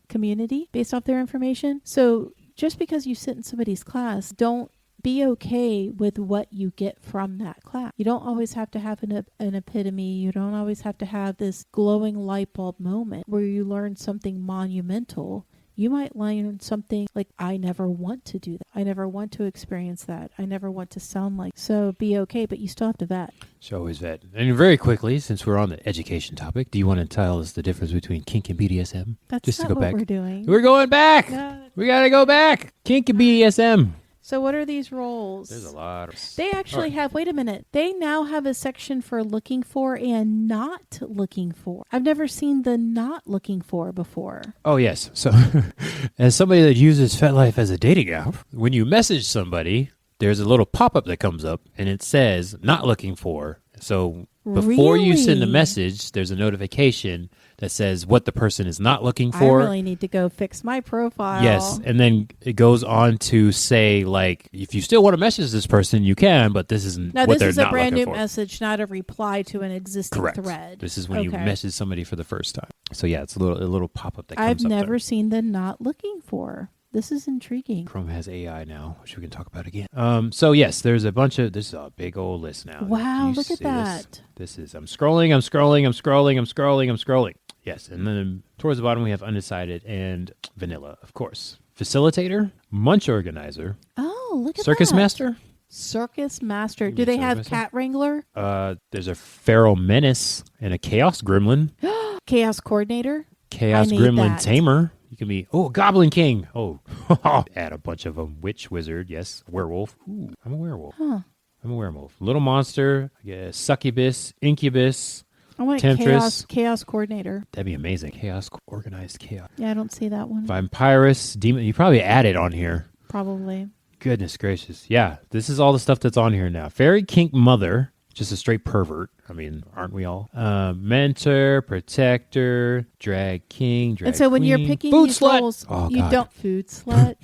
community based off their information. So just because you sit in somebody's class, don't be okay with what you get from that class. You don't always have to have an epitome. You don't always have to have this glowing light bulb moment where you learn something monumental. You might learn something like, I never want to do that. I never want to experience that. I never want to sound like. So be okay, but you still have to vet. So always vet. And very quickly, since we're on the education topic, do you want to tell us the difference between kink and BDSM? That's Just to not go what back. we're doing. We're going back. No. We got to go back. Kink and BDSM. So what are these roles? There's a lot of... They actually have, wait a minute, they now have a section for looking for and not looking for. I've never seen the not looking for before. Oh, yes. So as somebody that uses FetLife as a dating app, when you message somebody, there's a little pop-up that comes up, and it says, not looking for. So before you send the Really? message, there's a notification that says what the person is not looking I for. really need to go fix my profile. Yes, and then it goes on to say, like, if you still want to message this person, you can, but this isn't Now, what this they're is a not brand looking new for. message, not a reply to an existing Correct. thread. This is when you Okay. message somebody for the first time. So yeah, it's a little pop-up that I've comes up never there. seen the not looking for. This is intriguing. Chrome has AI now, which we can talk about again. So yes, there's a bunch of, this is a big old list now. Wow, Do you look at see this? that. This is, I'm scrolling. Yes, and then towards the bottom we have undecided and vanilla, of course. Facilitator, munch organizer, Oh, look at circus that. master. Circus master. You Do they mean have circus cat wrangler? There's a feral menace and a chaos gremlin. Chaos coordinator? Chaos I need gremlin that. tamer. You can be, goblin king. Oh, add a bunch of them. Witch, wizard, yes. Werewolf. Ooh, I'm a werewolf. Huh. I'm a werewolf. Little monster, I guess, succubus, incubus. I want Temptress. chaos coordinator. That'd be amazing. Chaos, organized chaos. Yeah, I don't see that one. Vampirus, demon. You probably add it on here. Probably. Goodness gracious. Yeah, this is all the stuff that's on here now. Fairy kink mother. just a straight pervert. I mean, aren't we all? Mentor, protector, drag king, drag And so when you're queen, picking food these slut. roles, Oh, you God. don't food slut.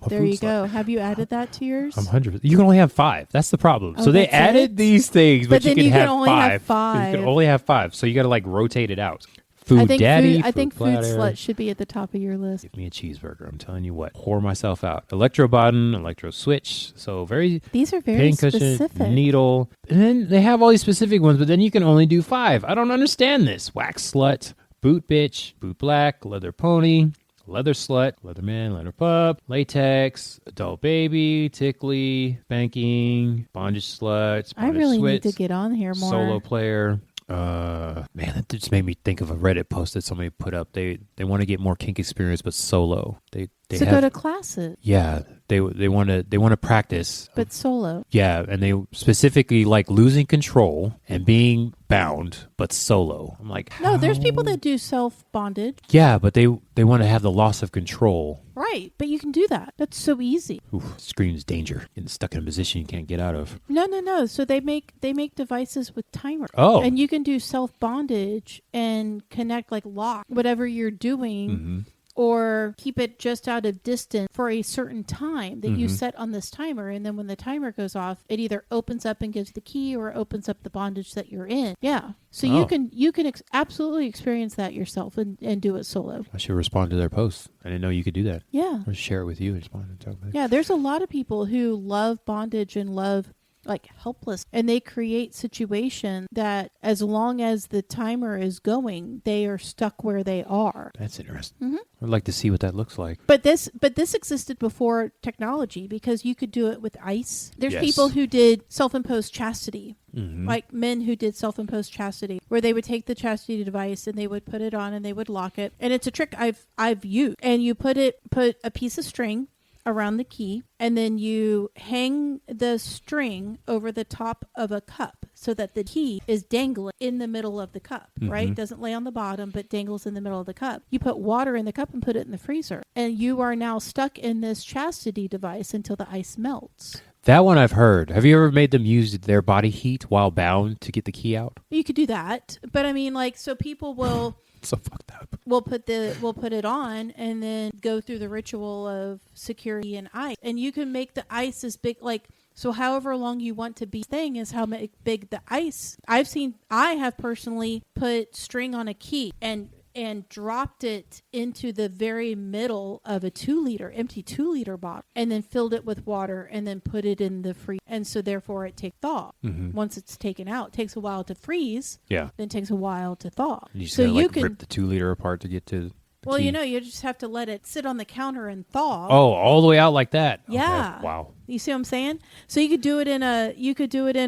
There food you slut. go. Have you added that to yours? I'm 100%. You can only have 5. That's the problem. Oh, So they that's added it? these things, but then you you can can have only have 5. You can 5. only have 5. So you got to like rotate it out. Food I think daddy. I think food platter. slut should be at the top of your list. Give me a cheeseburger. I'm telling you what. Whore myself out. Electro button, electro switch. So very These are very pain cushion, specific. needle. And then they have all these specific ones, but then you can only do 5. I don't understand this. Wax slut, boot bitch, boot black, leather pony, leather slut, leather man, leather pup, latex, adult baby, tickly, banking, bondage slut, I bondage really switch, need to get on here more. solo player. Man, that just made me think of a Reddit post that somebody put up. They want to get more kink experience, but solo. They So have, go to classes, yeah. They want to practice. but solo. Yeah, and they specifically like losing control and being bound, but solo. I'm like, No, there's how? people that do self bondage. Yeah, but they want to have the loss of control. Right, but you can do that. That's so easy. Oof, screams danger. Getting stuck in a position you can't get out of. No. So they make devices with timers. Oh. And you can do self bondage and connect like lock whatever you're doing. Mm-hmm. Or keep it just out of distance for a certain time that you Mhm. set on this timer. And then when the timer goes off, it either opens up and gives the key or opens up the bondage that you're in. Yeah. So Oh. you can absolutely experience that yourself and do it solo. I should respond to their posts. I didn't know you could do that. Yeah. Or share it with you and respond and talk about it. Yeah. There's a lot of people who love bondage and love like helpless, and they create situations that as long as the timer is going, they are stuck where they are. That's interesting. Mhm. I'd like to see what that looks like. But this existed before technology because you could do it with ice. There's Yes. people who did self-imposed chastity, Mm-hmm. like men who did self-imposed chastity, where they would take the chastity device and they would put it on and they would lock it. And it's a trick I've used. And you put a piece of string around the key, and then you hang the string over the top of a cup so that the key is dangling in the middle of the cup, right? Mhm. Doesn't lay on the bottom, but dangles in the middle of the cup. You put water in the cup and put it in the freezer, and you are now stuck in this chastity device until the ice melts. That one I've heard. Have you ever made them use their body heat while bound to get the key out? You could do that, but I mean, like, so people will So fucked up. we'll put it on and then go through the ritual of security and ice, and you can make the ice as big, like, so however long you want to be thing is how big the ice. I have personally put string on a key and dropped it into the very middle of a empty 2-liter bottle, and then filled it with water and then put it in the freezer. And so therefore it takes thaw. Mm-hmm. Once it's taken out, it takes a while to freeze, Yeah. then it takes a while to thaw. You just So gotta, you like, can, rip the 2-liter apart to get to the well, key. you know, you just have to let it sit on the counter and thaw. Oh, all the way out like that? Yeah. Okay. Wow. You see what I'm saying? So you could do it in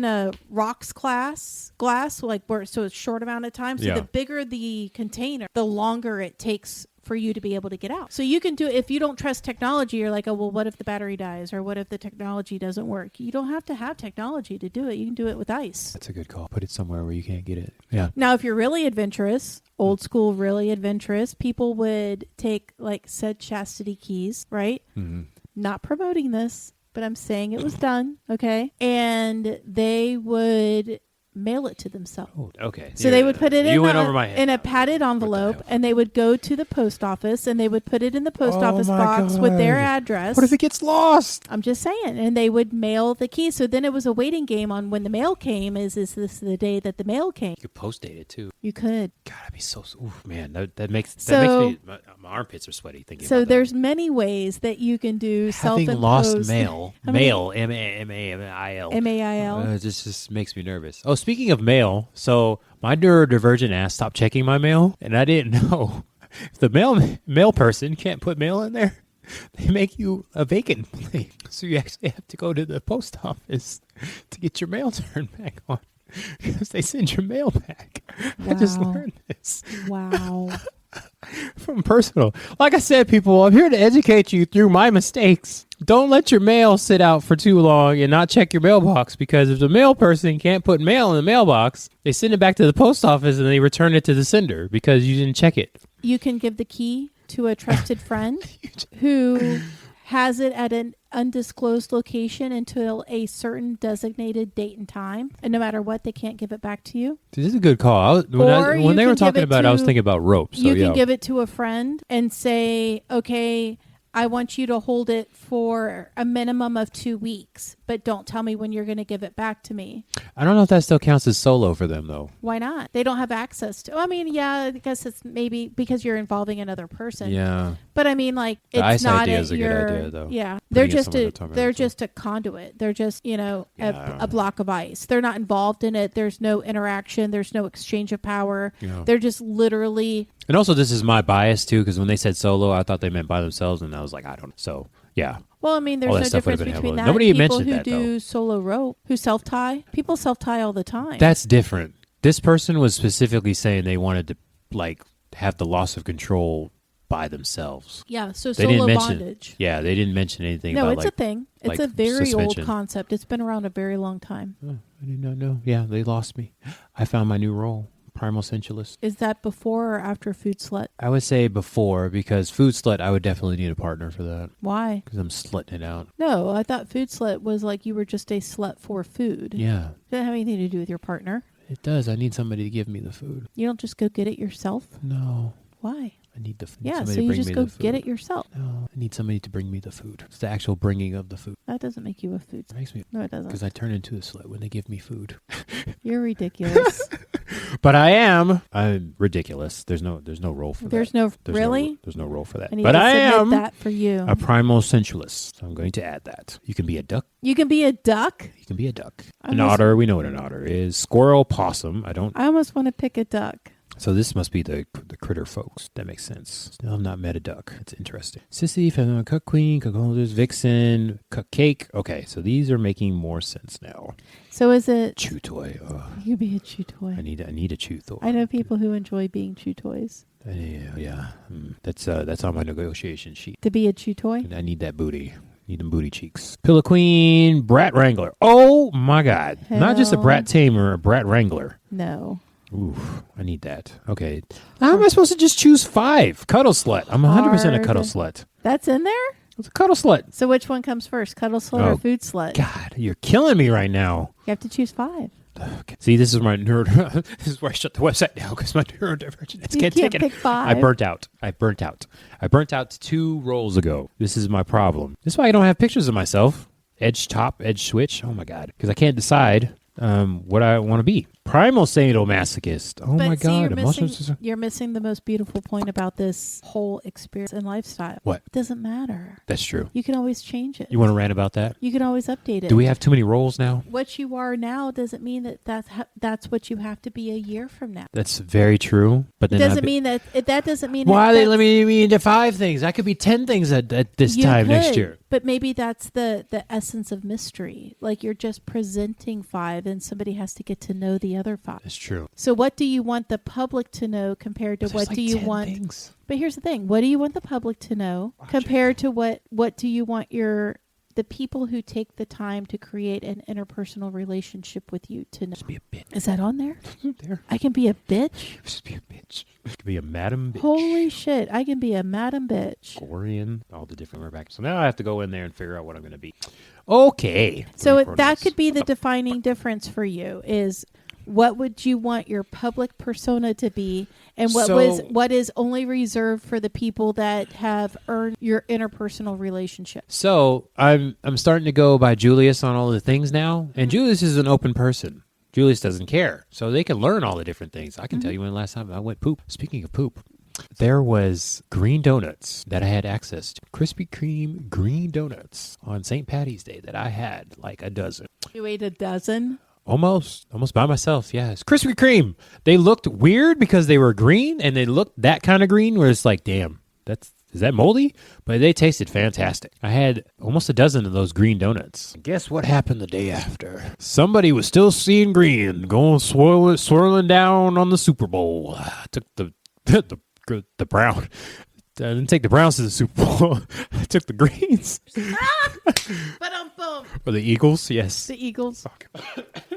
a rocks glass, like so it's short amount of time. So Yeah. the bigger the container, the longer it takes for you to be able to get out. So you can do it if you don't trust technology. You're like, oh well, what if the battery dies, or what if the technology doesn't work? You don't have to have technology to do it. You can do it with ice. That's a good call. Put it somewhere where you can't get it. Yeah. Now, if you're really adventurous, old school, really adventurous, people would take like said chastity keys, right? Mm-hmm. Not promoting this, but I'm saying it was done, okay? And they would mail it to themselves. Oh, okay. So they would put it You went over my head. in a padded envelope, hell? and they would go to the post office, and they would put it in the post office my box with their God. address. What if it gets lost? I'm just saying. And they would mail the key. So then it was a waiting game on when the mail came. Is this the day that the mail came? You could post date it too. You could. God, I'd be so. Oof, man, that makes So- me. My armpits are sweaty thinking So about that. there's many ways that you can do Having self-imposed. lost mail, How many- mail, M-A-I-L. MAIL. Just makes me nervous. Oh, speaking of mail, so my neurodivergent ass stopped checking my mail, and I didn't know if the mail person can't put mail in there, they make you a vacant plate. So you actually have to go to the post office to get your mail turned back on because they send your mail back. I just Wow. learned this Wow. from personal. Like I said, people, I'm here to educate you through my mistakes. Don't let your mail sit out for too long and not check your mailbox, because if the mail person can't put mail in the mailbox, they send it back to the post office and they return it to the sender because you didn't check it. You can give the key to a trusted friend who has it at an undisclosed location until a certain designated date and time, and no matter what, they can't give it back to you. This is a good call. When they were talking about it, I was thinking about rope. So you can give it to a friend and say, okay, I want you to hold it for a minimum of 2 weeks, but don't tell me when you're going to give it back to me. I don't know if that still counts as solo for them, though. Why not? They don't have access to. I mean, yeah, I guess it's maybe because you're involving another person. Yeah. But I mean, like, The it's ice not idea is a good idea, though. Yeah, Putting they're just a conduit. They're just a block of ice. They're not involved in it. There's no interaction. There's no exchange of power. Yeah. They're just literally. And also, this is my bias too, because when they said solo, I thought they meant by themselves, and I was like, I don't. So yeah. Well, I mean, there's no difference between that. Nobody and people mentioned who that, do though. solo rope, who self tie. People self tie all the time. That's different. This person was specifically saying they wanted to like have the loss of control by themselves. Yeah, so They didn't solo mention, bondage. Yeah, they didn't mention anything No, about it's a thing. It's like a very suspension. old concept. It's been around a very long time. Oh, I did not know. Yeah, they lost me. I found my new role, primal sensualist. Is that before or after food slut? I would say before, because food slut, I would definitely need a partner for that. Why? Because I'm slutting it out. No, I thought food slut was like you were just a slut for food. Yeah, It doesn't have anything to do with your partner. it does. I need somebody to give me the food. You don't just go get it yourself? No, Why? I need the food. Yeah, Somebody so to you bring just me go the food. get it yourself. No, I need somebody to bring me the food. It's the actual bringing of the food. That doesn't make you a food It makes me, No, it doesn't. because I turn into a slut when they give me food. You're ridiculous. But I'm ridiculous. There's no role for There's that. no really. There's no role for that. I need But to I submit am that for you. a primal sensualist. So I'm going to add that. You can be a duck. You can be a duck. You can be a duck. I An almost- otter. We know what an otter is. Squirrel, possum. I almost want to pick a duck. So this must be the critter folks. That makes sense. Still have not met a duck. It's interesting. Sissy, feminine, cuck queen, cuck holders, vixen, cuck cake. Okay, so these are making more sense now. So is it? Chew toy. You be a chew toy. I need a chew toy. I know people who enjoy being chew toys. Yeah. That's on my negotiation sheet. To be a chew toy? And I need that booty. Need them booty cheeks. Pillow queen, brat wrangler. Oh my God! Not just a Hell. brat tamer, a brat wrangler. No. Oof, I need that. Okay. How am I supposed to just choose 5? Cuddle slut. I'm 100% a cuddle slut. That's in there? It's a cuddle slut. So which one comes first, cuddle slut Oh, or food slut? God, you're killing me right now. You have to choose 5. Okay. See, this is my nerd. This is where I shut the website down because my neurodivergence You can't can't take pick it. 5. I burnt out 2 rolls ago. This is my problem. This is why I don't have pictures of myself. Edge top, edge switch. Oh my God. Because I can't decide what I want to be. Primal sadomasochist. Oh my God. You're missing the most beautiful point about this whole experience and lifestyle. What? It doesn't matter. That's true. You can always change it. You want to rant about that? You can always update it. Do we have too many roles now? What you are now doesn't mean that that's what you have to be a year from now. That's very true. But then Doesn't mean that doesn't mean why are that they limiting me into 5 things? I could be 10 things at this time next year. But maybe that's the essence of mystery. Like you're just presenting 5 and somebody has to get to know the other 5. That's true. So what do you want the public to know compared to There's what like do you 10 want? things. But here's the thing. What do you want the public to know compared to what do you want the people who take the time to create an interpersonal relationship with you to know? Just be a bitch. Is that on there? There. I can be a bitch? Just be a bitch. You could be a madam bitch. Holy shit. I can be a madam bitch. Gorian. All the different we're back. So now I have to go in there and figure out what I'm going to be. Okay. So that could be the defining difference for you is what would you want your public persona to be, and what is only reserved for the people that have earned your interpersonal relationship? So I'm starting to go by Julius on all the things now, and Julius is an open person. Julius doesn't care, so they can learn all the different things. I can tell you when the last time I went poop. Speaking of poop, there was green donuts that I had access to. Krispy Kreme green donuts on St. Patty's Day that I had like a dozen. You ate a dozen? Almost by myself, yes. Krispy Kreme. They looked weird because they were green, and they looked that kind of green where it's like, damn, is that moldy? But they tasted fantastic. I had almost a dozen of those green donuts. Guess what happened the day after? Somebody was still seeing green, going swirling down on the Super Bowl. I took the brown. I didn't take the Browns to the Super Bowl. I took the greens. Or the Eagles, yes. The Eagles.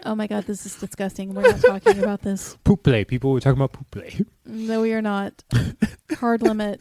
Oh my God, this is disgusting. We're not talking about this. Poop play. People were talking about poop play. No, we are not. Hard limit.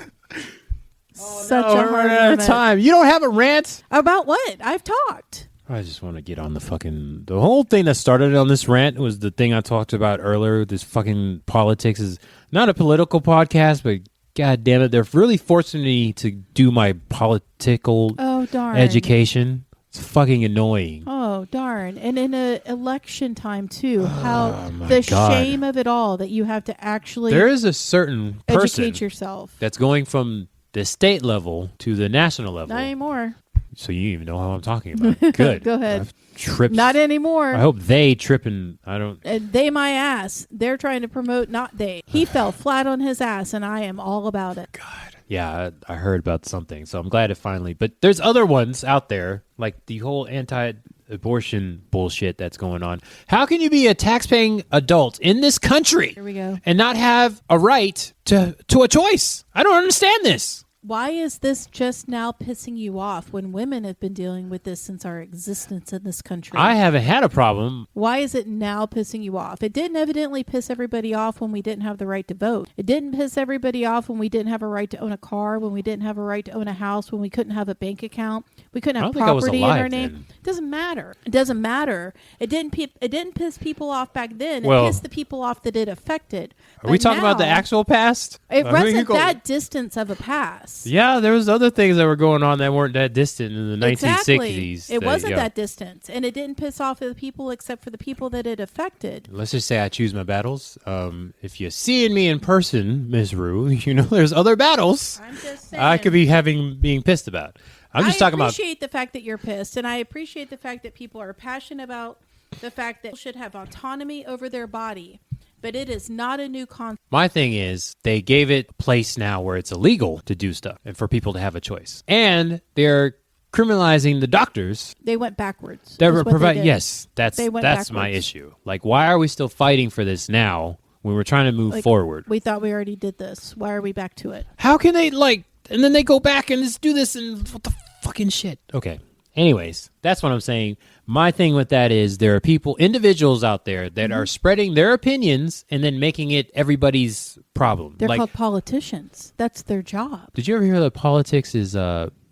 Such Oh, a we're hard running out of limit. time. You don't have a rant? About what? I've talked. I just want to get on the whole thing that started on this rant was the thing I talked about earlier. This fucking politics is not a political podcast, but God damn it, they're really forcing me to do my political education. It's fucking annoying. Oh, darn. And in an election time, too. How my the God. shame of it all that you have to actually There is a certain person educate yourself. that's going from the state level to the national level. Not anymore. So you even know how I'm talking about. Good. Go ahead. I've tripped. Not anymore. I hope they trip and I don't. They my ass. They're trying to promote not they. He fell flat on his ass, and I am all about it. God. Yeah, I heard about something, so I'm glad it finally. But there's other ones out there, like the whole anti-abortion bullshit that's going on. How can you be a tax-paying adult in this country Here we go. and not have a right to a choice? I don't understand this. Why is this just now pissing you off when women have been dealing with this since our existence in this country? I haven't had a problem. Why is it now pissing you off? It didn't evidently piss everybody off when we didn't have the right to vote. It didn't piss everybody off when we didn't have a right to own a car, when we didn't have a right to own a house, when we couldn't have a bank account, we couldn't have property in our name. Then. It doesn't matter. It doesn't matter. It didn't piss people off back then. Well, it pissed the people off that it affected. Are we talking about the actual past? It I mean, wasn't that distance of a past. Yeah, there was other things that were going on that weren't that distant in the 1960s. It wasn't that distance, and it didn't piss off the people except for the people that it affected. Let's just say I choose my battles. If you're seeing me in person, Ms. Rue, you know there's other battles I'm just saying. I could be being pissed about. I'm just talking about. I appreciate the fact that you're pissed, and I appreciate the fact that people are passionate about the fact that people should have autonomy over their body. But it is not a new concept. My thing is they gave it a place now where it's illegal to do stuff and for people to have a choice. And they're criminalizing the doctors. They went backwards. That were providing. Yes, that's my backwards. issue. Like, why are we still fighting for this now when we're trying to move forward? We thought we already did this. Why are we back to it? How can they and then they go back and just do this and what the fucking shit? Okay. Anyways, that's what I'm saying. My thing with that is there are individuals out there that are spreading their opinions and then making it everybody's problem. They're called politicians. That's their job. Did you ever hear that politics is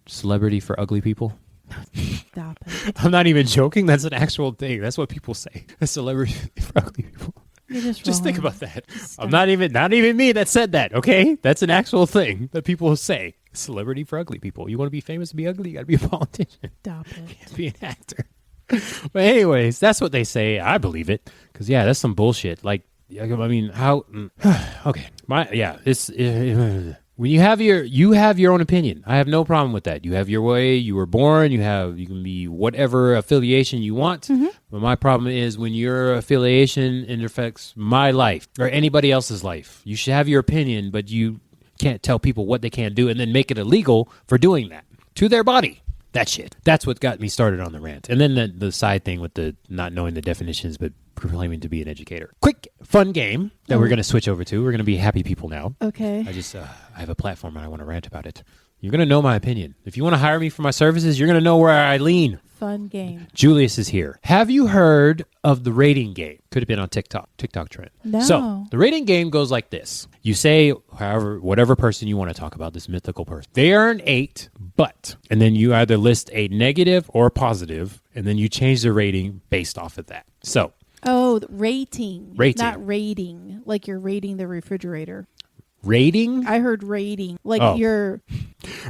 celebrity for ugly people? Stop it. I'm not even joking. That's an actual thing. That's what people say. A celebrity for ugly people. You're just think about that. I'm not even me that said that, okay? That's an actual thing that people say. Celebrity for ugly people. You want to be famous to be ugly? You got to be a politician. Stop it. You can't be an actor. But anyways, that's what they say. I believe it. Because, yeah, that's some bullshit. Like, I mean, how... okay. It's... when you have your own opinion. I have no problem with that. You have your way. You were born. You can be whatever affiliation you want. Mm-hmm. But my problem is when your affiliation intersects my life or anybody else's life. You should have your opinion, but you can't tell people what they can't do and then make it illegal for doing that to their body. That shit. That's what got me started on the rant. And then the side thing with the not knowing the definitions but proclaiming to be an educator. Quick, fun game that we're going to switch over to. We're going to be happy people now. Okay. I have a platform and I want to rant about it. You're going to know my opinion. If you want to hire me for my services, you're going to know where I lean. Fun game. Julius is here. Have you heard of the rating game? Could have been on TikTok trend. No. So the rating game goes like this. You say, whatever person you want to talk about, this mythical person. They are an 8, but, and then you either list a negative or a positive, and then you change the rating based off of that. So. Oh, rating. Rating. Not rating, like you're rating the refrigerator. Rating? I heard rating, like you're...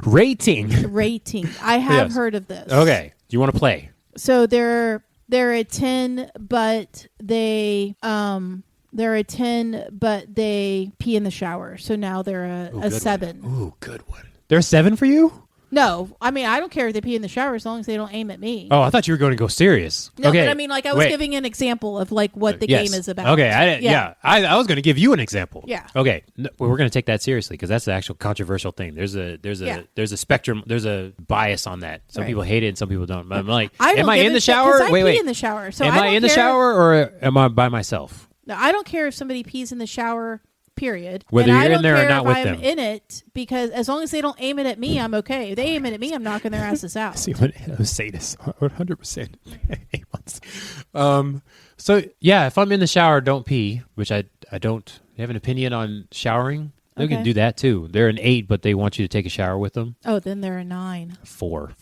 Rating. Rating. I have heard of this. Okay. Do you want to play? So they're a 10, but they're a 10, but they pee in the shower. So now they're a 7. Ooh, good one. They're a 7 for you? No, I mean, I don't care if they pee in the shower as long as they don't aim at me. Oh, I thought you were going to go serious. No, okay. but I mean, like I was giving an example of like what the game is about. Okay, I was going to give you an example. Yeah. Okay, we're going to take that seriously because that's the actual controversial thing. There's a spectrum. There's a bias on that. Some people hate it and some people don't. But I'm like, am I in the shower? I pee in the shower. So am I in the shower or am I by myself? No, I don't care if somebody pees in the shower. Period. Whether and you're in there or not with them. I'm in it because as long as they don't aim it at me, I'm okay. If they aim it at me, I'm knocking their asses out. See, I'm a sadist, 100%. So yeah, if I'm in the shower, don't pee. Which I don't. You have an opinion on showering? They can do that too. They're an 8, but they want you to take a shower with them. Oh, then they're a 9. 4.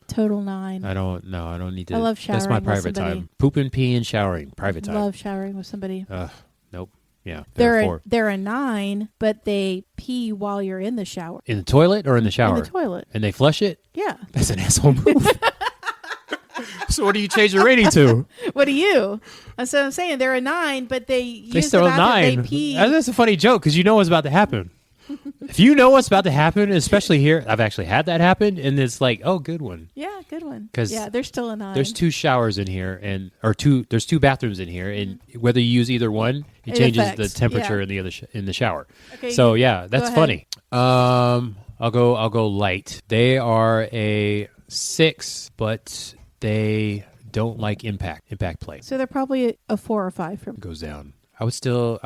Total 9. I don't need to. I love showering That's my with private somebody. time. Pooping, peeing, showering. Private time. Love showering with somebody. Nope. Yeah. They're a 9, but they pee while you're in the shower. In the toilet or in the shower? In the toilet. And they flush it? Yeah. That's an asshole move. So what do you change your rating to? What do you? That's what I'm saying. They're a 9, but they use still the a bathroom. 9. They pee. That's a funny joke because you know what's about to happen. If you know what's about to happen, especially here, I've actually had that happen, and it's like, oh, good one. Yeah, good one. 'Cause yeah, they're still a 9. There's 2 showers in here, there's 2 bathrooms in here, and whether you use either one, it changes affects, the temperature yeah. in the other in the shower. Okay, so yeah, that's ahead. funny. I'll go light. They are a 6, but they don't like impact play. So they're probably a 4 or 5 from It goes down. I would still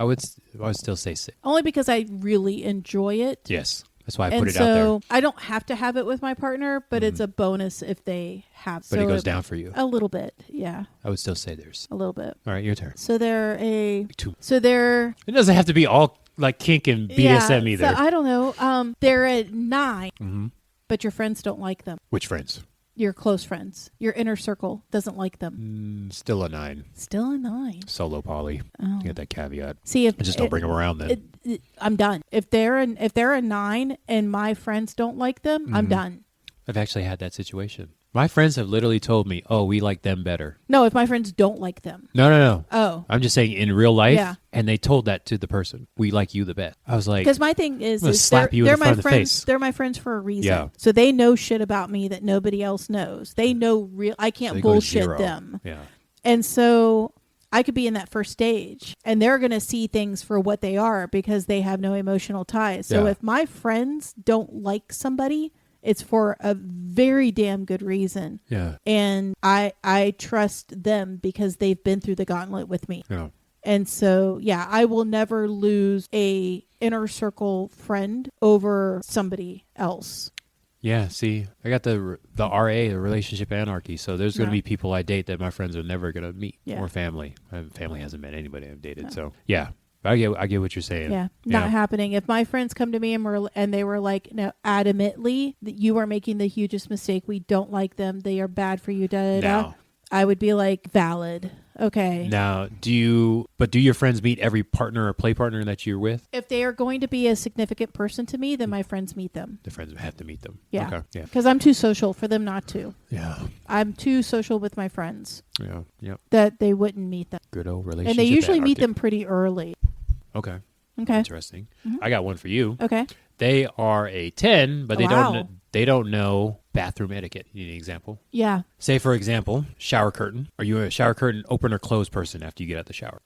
say 6. only because I really enjoy it. Yes, that's why I And put it so out there. I don't have to have it with my partner, but it's a bonus if they have. But so it goes down for you. a little bit. Yeah, I would still say there's. a little bit. All right, your turn. So they're a. 2. So they're. It doesn't have to be all like kink and BDSM yeah, either. So I don't know. They're a 9, Mm-hmm. but your friends don't like them. Which friends? Your close friends, your inner circle doesn't like them. Still a 9. Still a 9. Solo poly. Oh. Get that caveat. See if I just don't bring them around then. I'm done. If they're a 9 and my friends don't like them, I'm done. I've actually had that situation. My friends have literally told me, "Oh, we like them better." No, if my friends don't like them. No. Oh. I'm just saying in real life, Yeah. and they told that to the person. We like you the best. I was like, Because my thing is, I'm gonna slap you in they're the front my of the friends. face. They're my friends for a reason. Yeah. So they know shit about me that nobody else knows. They know real. I can't they go to bullshit 0. them. Yeah. And so I could be in that first stage, and they're going to see things for what they are because they have no emotional ties. So Yeah. if my friends don't like somebody, it's for a very damn good reason. Yeah. And I trust them because they've been through the gauntlet with me. Yeah. And so, yeah, I will never lose a inner circle friend over somebody else. Yeah, see, I got the RA, the relationship anarchy. So there's going to Yeah. be people I date that my friends are never going to meet, Yeah. or family. Family hasn't met anybody I've dated. So yeah, I get what you're saying. Yeah, not happening. If my friends come to me and they were like, no, adamantly, that you are making the hugest mistake. We don't like them. They are bad for you. Da, da, da. Now, I would be like, valid. Okay. Now, do your friends meet every partner or play partner that you're with? If they are going to be a significant person to me, then my friends meet them. The friends have to meet them. Yeah. Okay. Yeah. Because I'm too social for them not to. Yeah. I'm too social with my friends Yeah. Yep. that they wouldn't meet them. Good old relationship. And they usually meet anarchy. them pretty early. Okay. Okay. Interesting. I got one for you. Okay. They are a 10, but Oh, wow. they don't know bathroom etiquette. You need an example? Yeah. Say, for example, shower curtain. Are you a shower curtain open or closed person after you get out of the shower?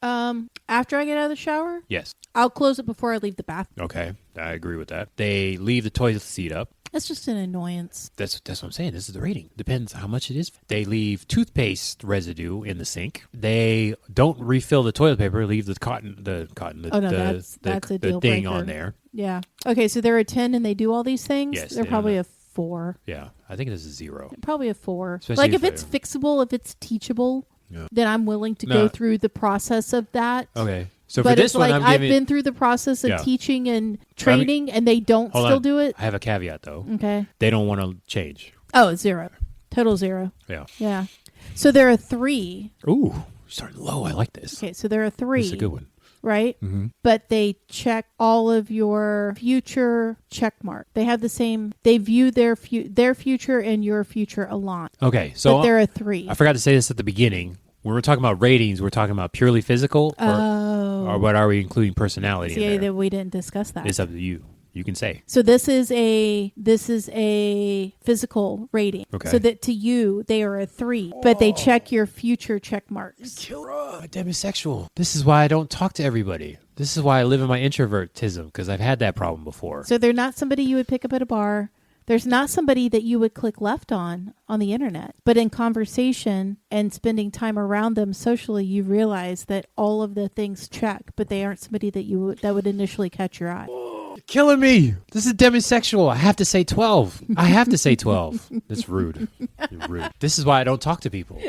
After I get out of the shower, Yes. I'll close it before I leave the bathroom. Okay. I agree with that. They leave the toilet seat up. That's just an annoyance. That's what I'm saying. This is the rating. Depends how much it is. They leave toothpaste residue in the sink. They don't refill the toilet paper. Leave the Oh, no, that's a deal thing breaker. on there. Yeah. Okay, so they're a 10 and they do all these things? Yes, They're they probably don't a 4. Yeah, I think this is 0. Probably a 4. Especially Like if if it's they- fixable, if it's teachable, Yeah. then I'm willing to No. go through the process of that. Okay, so but for this it's one, like I'm I've giving. been through the process of Yeah. teaching and training, and they don't Hold still on. do it. I have a caveat though. Okay. They don't want to change. Oh, 0. Total 0. Yeah. Yeah. So they're a 3. Ooh, starting low. I like this. Okay, so they're a 3. This is a good one. Right? Mm-hmm. But they check all of your future check mark. They have the same, they view their future and your future align. Okay, so But they're a 3. I forgot to say this at the beginning. When we're talking about ratings, we're talking about purely physical, or what are we including personality See, in there? that we didn't discuss that. It's up to you. You can say. So this is a physical rating. Okay. So that to you they are a 3, but they check your future check marks. I'm demisexual. This is why I don't talk to everybody. This is why I live in my introvertism, because I've had that problem before. So they're not somebody you would pick up at a bar. There's not somebody that you would click left on the internet. But in conversation and spending time around them socially, you realize that all of the things check, but they aren't somebody that would initially catch your eye. You're killing me. This is demisexual. I have to say 12. I have to say 12. That's rude. You're rude. This is why I don't talk to people.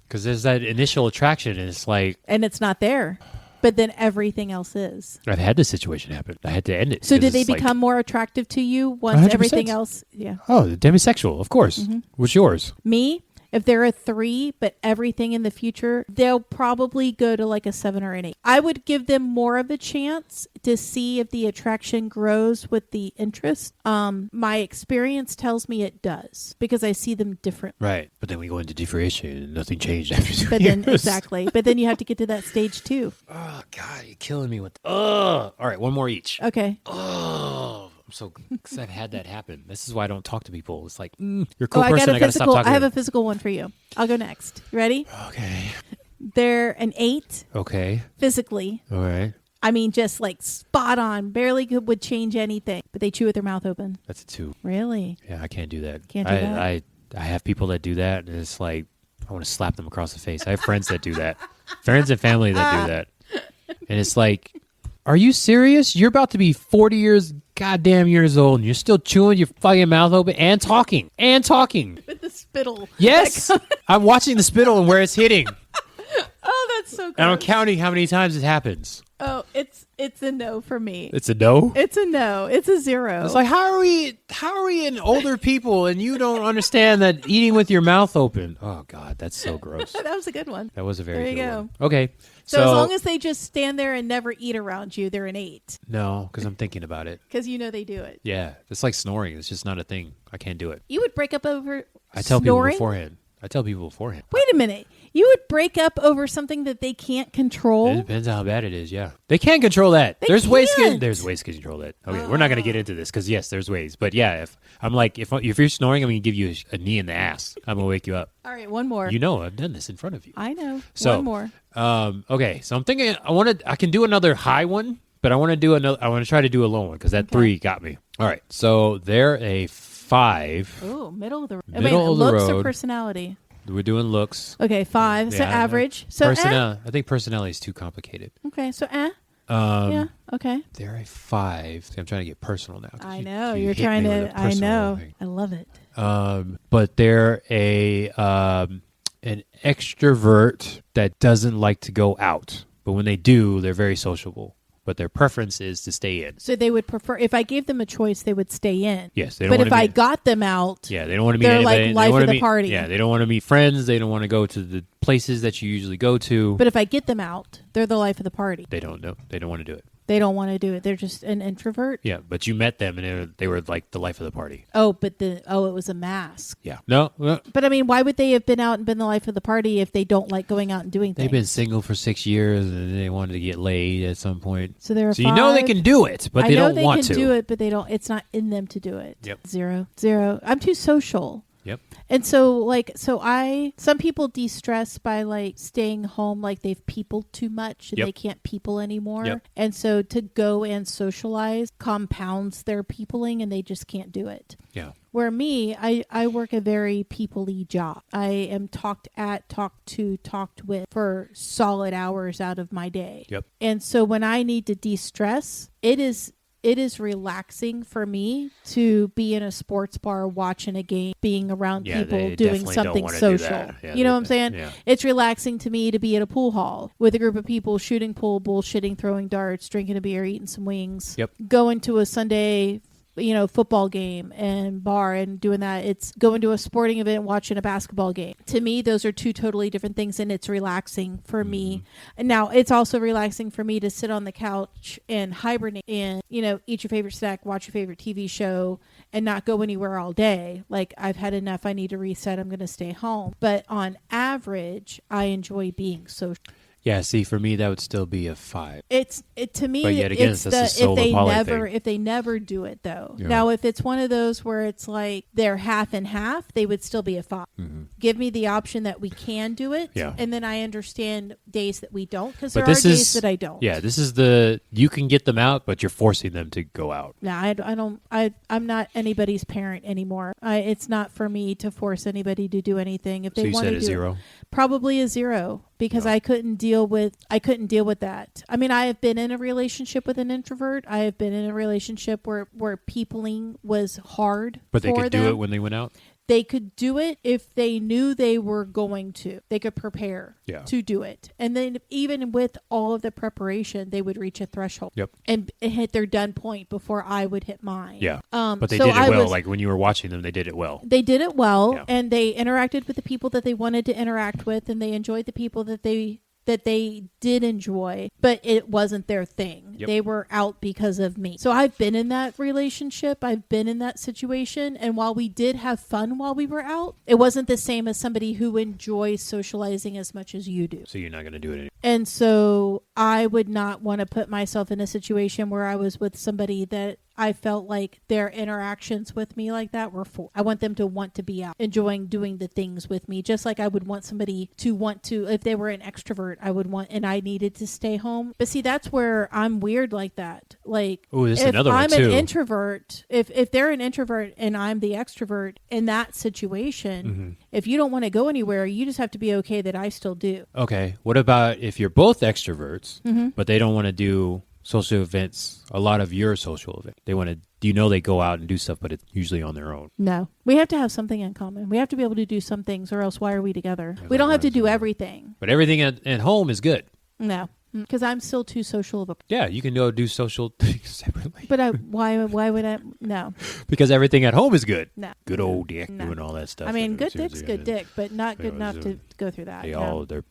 Because there's that initial attraction, and it's like... And it's not there. but then everything else is. I've had this situation happen. I had to end it. So 'cause did they it's like, become more attractive to you once 100%. everything else? Yeah. oh, demisexual, of course. What's yours? Me, if they're a 3, but everything in the future, they'll probably go to like a 7 or an 8. I would give them more of a chance to see if the attraction grows with the interest. My experience tells me it does because I see them different. Right. But then we go into differentiation and nothing changed after 2 But years. then exactly. But then you have to get to that stage too. Oh, God, you're killing me with... All right, one more each. Okay. Because I've had that happen. This is why I don't talk to people. It's like, you're a Oh, cool person. I got to stop talking. I have a physical one for you. I'll go next. You ready? Okay. They're an 8 Okay. physically. All right. I mean, just like spot on. Barely would change anything. But they chew with their mouth open. That's a 2. Really? Yeah, I can't do that. Can't do that? I have people that do that, and it's like, I want to slap them across the face. I have friends that do that. Friends and family that do that. And it's like, are you serious? You're about to be 40 goddamn years old, and you're still chewing your fucking mouth open and talking. With the spittle. Yes. I'm watching the spittle and where it's hitting. Oh, that's so good. And I'm counting how many times it happens. Oh, it's a no for me. It's a no? It's a no. It's a 0. It's like, how are we in older people and you don't understand that eating with your mouth open? Oh, God, that's so gross. That was a good one. That was a very There you good go. one. Okay. So as long as they just stand there and never eat around you, they're an 8. No, because I'm thinking about it. Because you know they do it. Yeah. It's like snoring. It's just not a thing. I can't do it. You would break up over I tell snoring? people beforehand. Wait a minute. You would break up over something that they can't control? It depends on how bad it is, yeah. They can't control that. They There's ways can't. there's ways to control that. Okay, we're not going to get into this because, yes, there's ways. But, yeah, if you're snoring, I'm going to give you a knee in the ass. I'm going to wake you up. All right, one more. You know I've done this in front of you. I know. So, one more. Okay, so I'm thinking I can do another high one, but I want to try to do a low one because that 3 got me. All right, so they're a 5. Oh, middle of the road. Middle of the looks road. or personality? We're doing looks. Okay, 5. So Yeah, average. So I think personality is too complicated. Okay, so Yeah, okay. They're a 5. See, I'm trying to get personal now. I know. You You're hit trying me with to. a I personal know. thing. I love it. But they're an extrovert that doesn't like to go out. But when they do, they're very sociable. But their preference is to stay in. So they would prefer, if I gave them a choice, they would stay in. Yes, they don't But want if to I got them out, yeah, they don't want to meet they're anybody. like They life don't of wanna the meet- party. Yeah, they don't want to meet friends. They don't want to go to the places that you usually go to. but if I get them out, they're the life of the party. They don't know. They don't want to do it. They don't want to do it. They're just an introvert. Yeah, but you met them and they were like the life of the party. Oh, but it was a mask. Yeah. No, But I mean, why would they have been out and been the life of the party if they don't like going out and doing things? they've been single for 6 years and they wanted to get laid at some point. So they're a So you know they 5. can do it, but they don't want to. I know they can do it, but they don't. It's not in them to do it. Yep. 0. I'm too social. Yep. And so some people de-stress by like staying home, like they've peopled too much and Yep. they can't people anymore. Yep. And so to go and socialize compounds their peopling and they just can't do it. Yeah. Where me, I work a very people-y job. I am talked at, talked to, talked with for solid hours out of my day. Yep. And so when I need to de-stress, it is relaxing for me to be in a sports bar watching a game, being around Yeah, people, they doing definitely something don't wanna do social. that. Yeah, you know they- what I'm saying? yeah. It's relaxing to me to be at a pool hall with a group of people shooting pool, bullshitting, throwing darts, drinking a beer, eating some wings. Yep. Going to a Sunday football game and bar and doing that. It's going to a sporting event, watching a basketball game. To me, those are two totally different things, and it's relaxing for me. And now it's also relaxing for me to sit on the couch and hibernate and, eat your favorite snack, watch your favorite TV show, and not go anywhere all day. Like, I've had enough. I need to reset. I'm going to stay home. But on average, I enjoy being social. Yeah, see, for me, that would still be a 5. To me, But yet again, it's that's the solo poly thing. if they never do it though. Yeah. Now, if it's one of those where it's like they're half and half, they would still be a 5. Mm-hmm. Give me the option that we can do it, Yeah. and then I understand days that we don't, because But there are this days is that I don't. Yeah, this is you can get them out, but you're forcing them to go out. No, I don't. I'm not anybody's parent anymore. It's not for me to force anybody to do anything. If So they you want said to a do 0? it, probably a 0, because Yeah. I couldn't deal with that. I mean, I have been in a relationship with an introvert. I have been in a relationship where peopling was hard. But they for could them. do it when they went out? they could do it if they knew they were going to. They could prepare to do it. And then even with all of the preparation, they would reach a threshold and hit their done point before I would hit mine. Yeah. But they did it well. Like when you were watching them, they did it well. They did it well, and they interacted with the people that they wanted to interact with, and they enjoyed the people that they did enjoy, but it wasn't their thing. They were out because of me. So I've been in that relationship. I've been in that situation. And while we did have fun while we were out, it wasn't the same as somebody who enjoys socializing as much as you do. So you're not going to do it anymore. And so I would not want to put myself in a situation where I was with somebody that I felt like their interactions with me like that were full. I want them to want to be out, enjoying doing the things with me, just like I would want somebody to want to, if they were an extrovert, I would want, and I needed to stay home. But see, that's where I'm weird like that. Like, if I'm an introvert, if they're an introvert and I'm the extrovert in that situation, if you don't want to go anywhere, you just have to be okay that I still do. Okay. What about if you're both extroverts, but they don't want to do social events, a lot of your social events? They want to, they go out and do stuff, but it's usually on their own. No. We have to have something in common. We have to be able to do some things, or else why are we together? We don't have to do everything. But everything at home is good. No. Because I'm still too social of a... Yeah, you can go do social things separately. But why would I... No. Because everything at home is good. No. Good old dick doing all that stuff. I mean, good dick's good dick, but not good enough to go through that. Their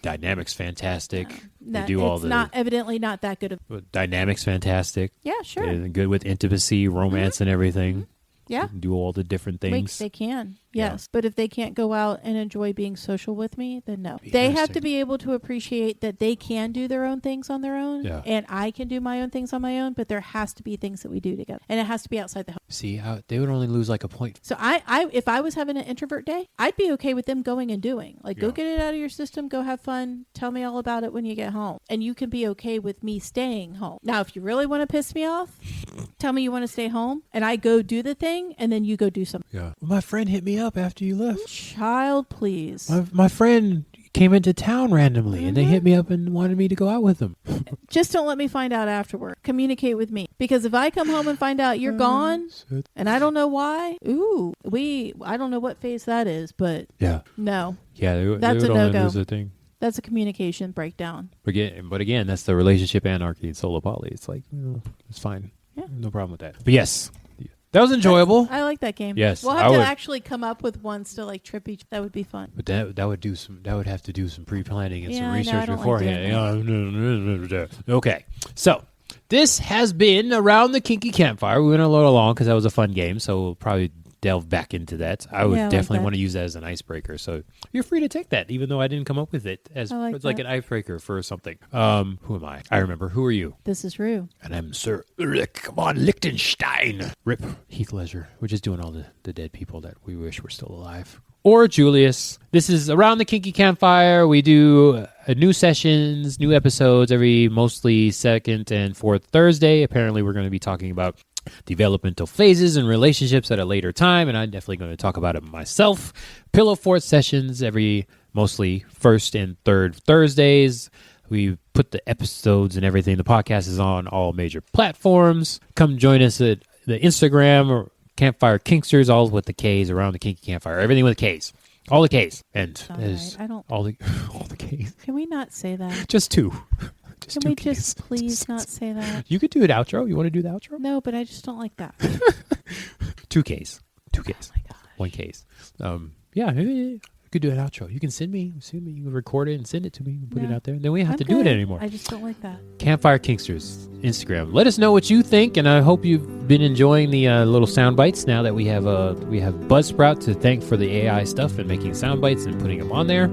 dynamics fantastic. No. They do all not evidently not that good of... Dynamics fantastic. Yeah, sure. They're good with intimacy, romance, and everything. Yeah. They can do all the different things. They can. Yes. But if they can't go out and enjoy being social with me, then no. They have to be able to appreciate that they can do their own things on their own. Yeah. And I can do my own things on my own, but there has to be things that we do together. And it has to be outside the home. See, they would only lose like a point. So if I was having an introvert day, I'd be okay with them going and doing. Like, go get it out of your system, go have fun, tell me all about it when you get home. And you can be okay with me staying home. Now, if you really want to piss me off, tell me you want to stay home, and I go do the thing, and then you go do something. Yeah. Well, my friend hit me up after you left. Child, please. My friend came into town randomly, and they hit me up and wanted me to go out with them. Just don't let me find out afterward. Communicate with me. Because if I come home and find out you're gone, and I don't know why, I don't know what phase that is, but no. Yeah, that's they would a only no-go. lose a thing. That's a communication breakdown. But again, that's the relationship anarchy and solo poly. It's like, it's fine. Yeah. No problem with that. But yes, that was enjoyable. I like that game. Yes, we'll have to actually come up with ones to like trip each. That would be fun. But that would have to do some pre-planning and some research I don't beforehand. Okay, so this has been Around the Kinky Campfire. We went a little long because that was a fun game, so we'll probably delve back into that. I would definitely want to use that as an icebreaker, so you're free to take that, even though I didn't come up with it as it's like an icebreaker for something. Who am I? I remember. Who are you? This is Rue. And I'm Sir Ulrich von Liechtenstein. Rip Heath Ledger. We're just doing all the dead people that we wish were still alive. Or Julius. This is Around the Kinky Campfire. We do new sessions, new episodes every mostly second and fourth Thursday. Apparently, we're going to be talking about developmental phases and relationships at a later time, and I'm definitely going to talk about it myself. Pillow Fort sessions every mostly first and third Thursdays. We put the episodes and everything. The podcast is on all major platforms. Come join us at the Instagram or Campfire Kinksters, all with the K's, Around the Kinky Campfire. Everything with K's. All the K's. And all the K's. Can we not say that? Just two. Can we just please not say that? You could do an outro. You want to do the outro? No, but I just don't like that. 2 Ks. 2 Ks. Oh my gosh. 1 Ks. You could do an outro. You can send me. You can record it and send it to me and put it out there. Then we don't have to do it anymore. I just don't like that. Campfire Kinksters, Instagram. Let us know what you think, and I hope you've been enjoying the little sound bites now that we have Buzzsprout to thank for the AI stuff and making sound bites and putting them on there.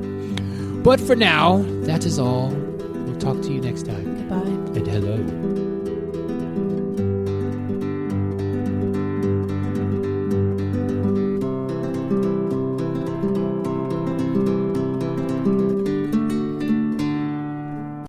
But for now, that is all. We'll talk to you next time. Goodbye. And hello.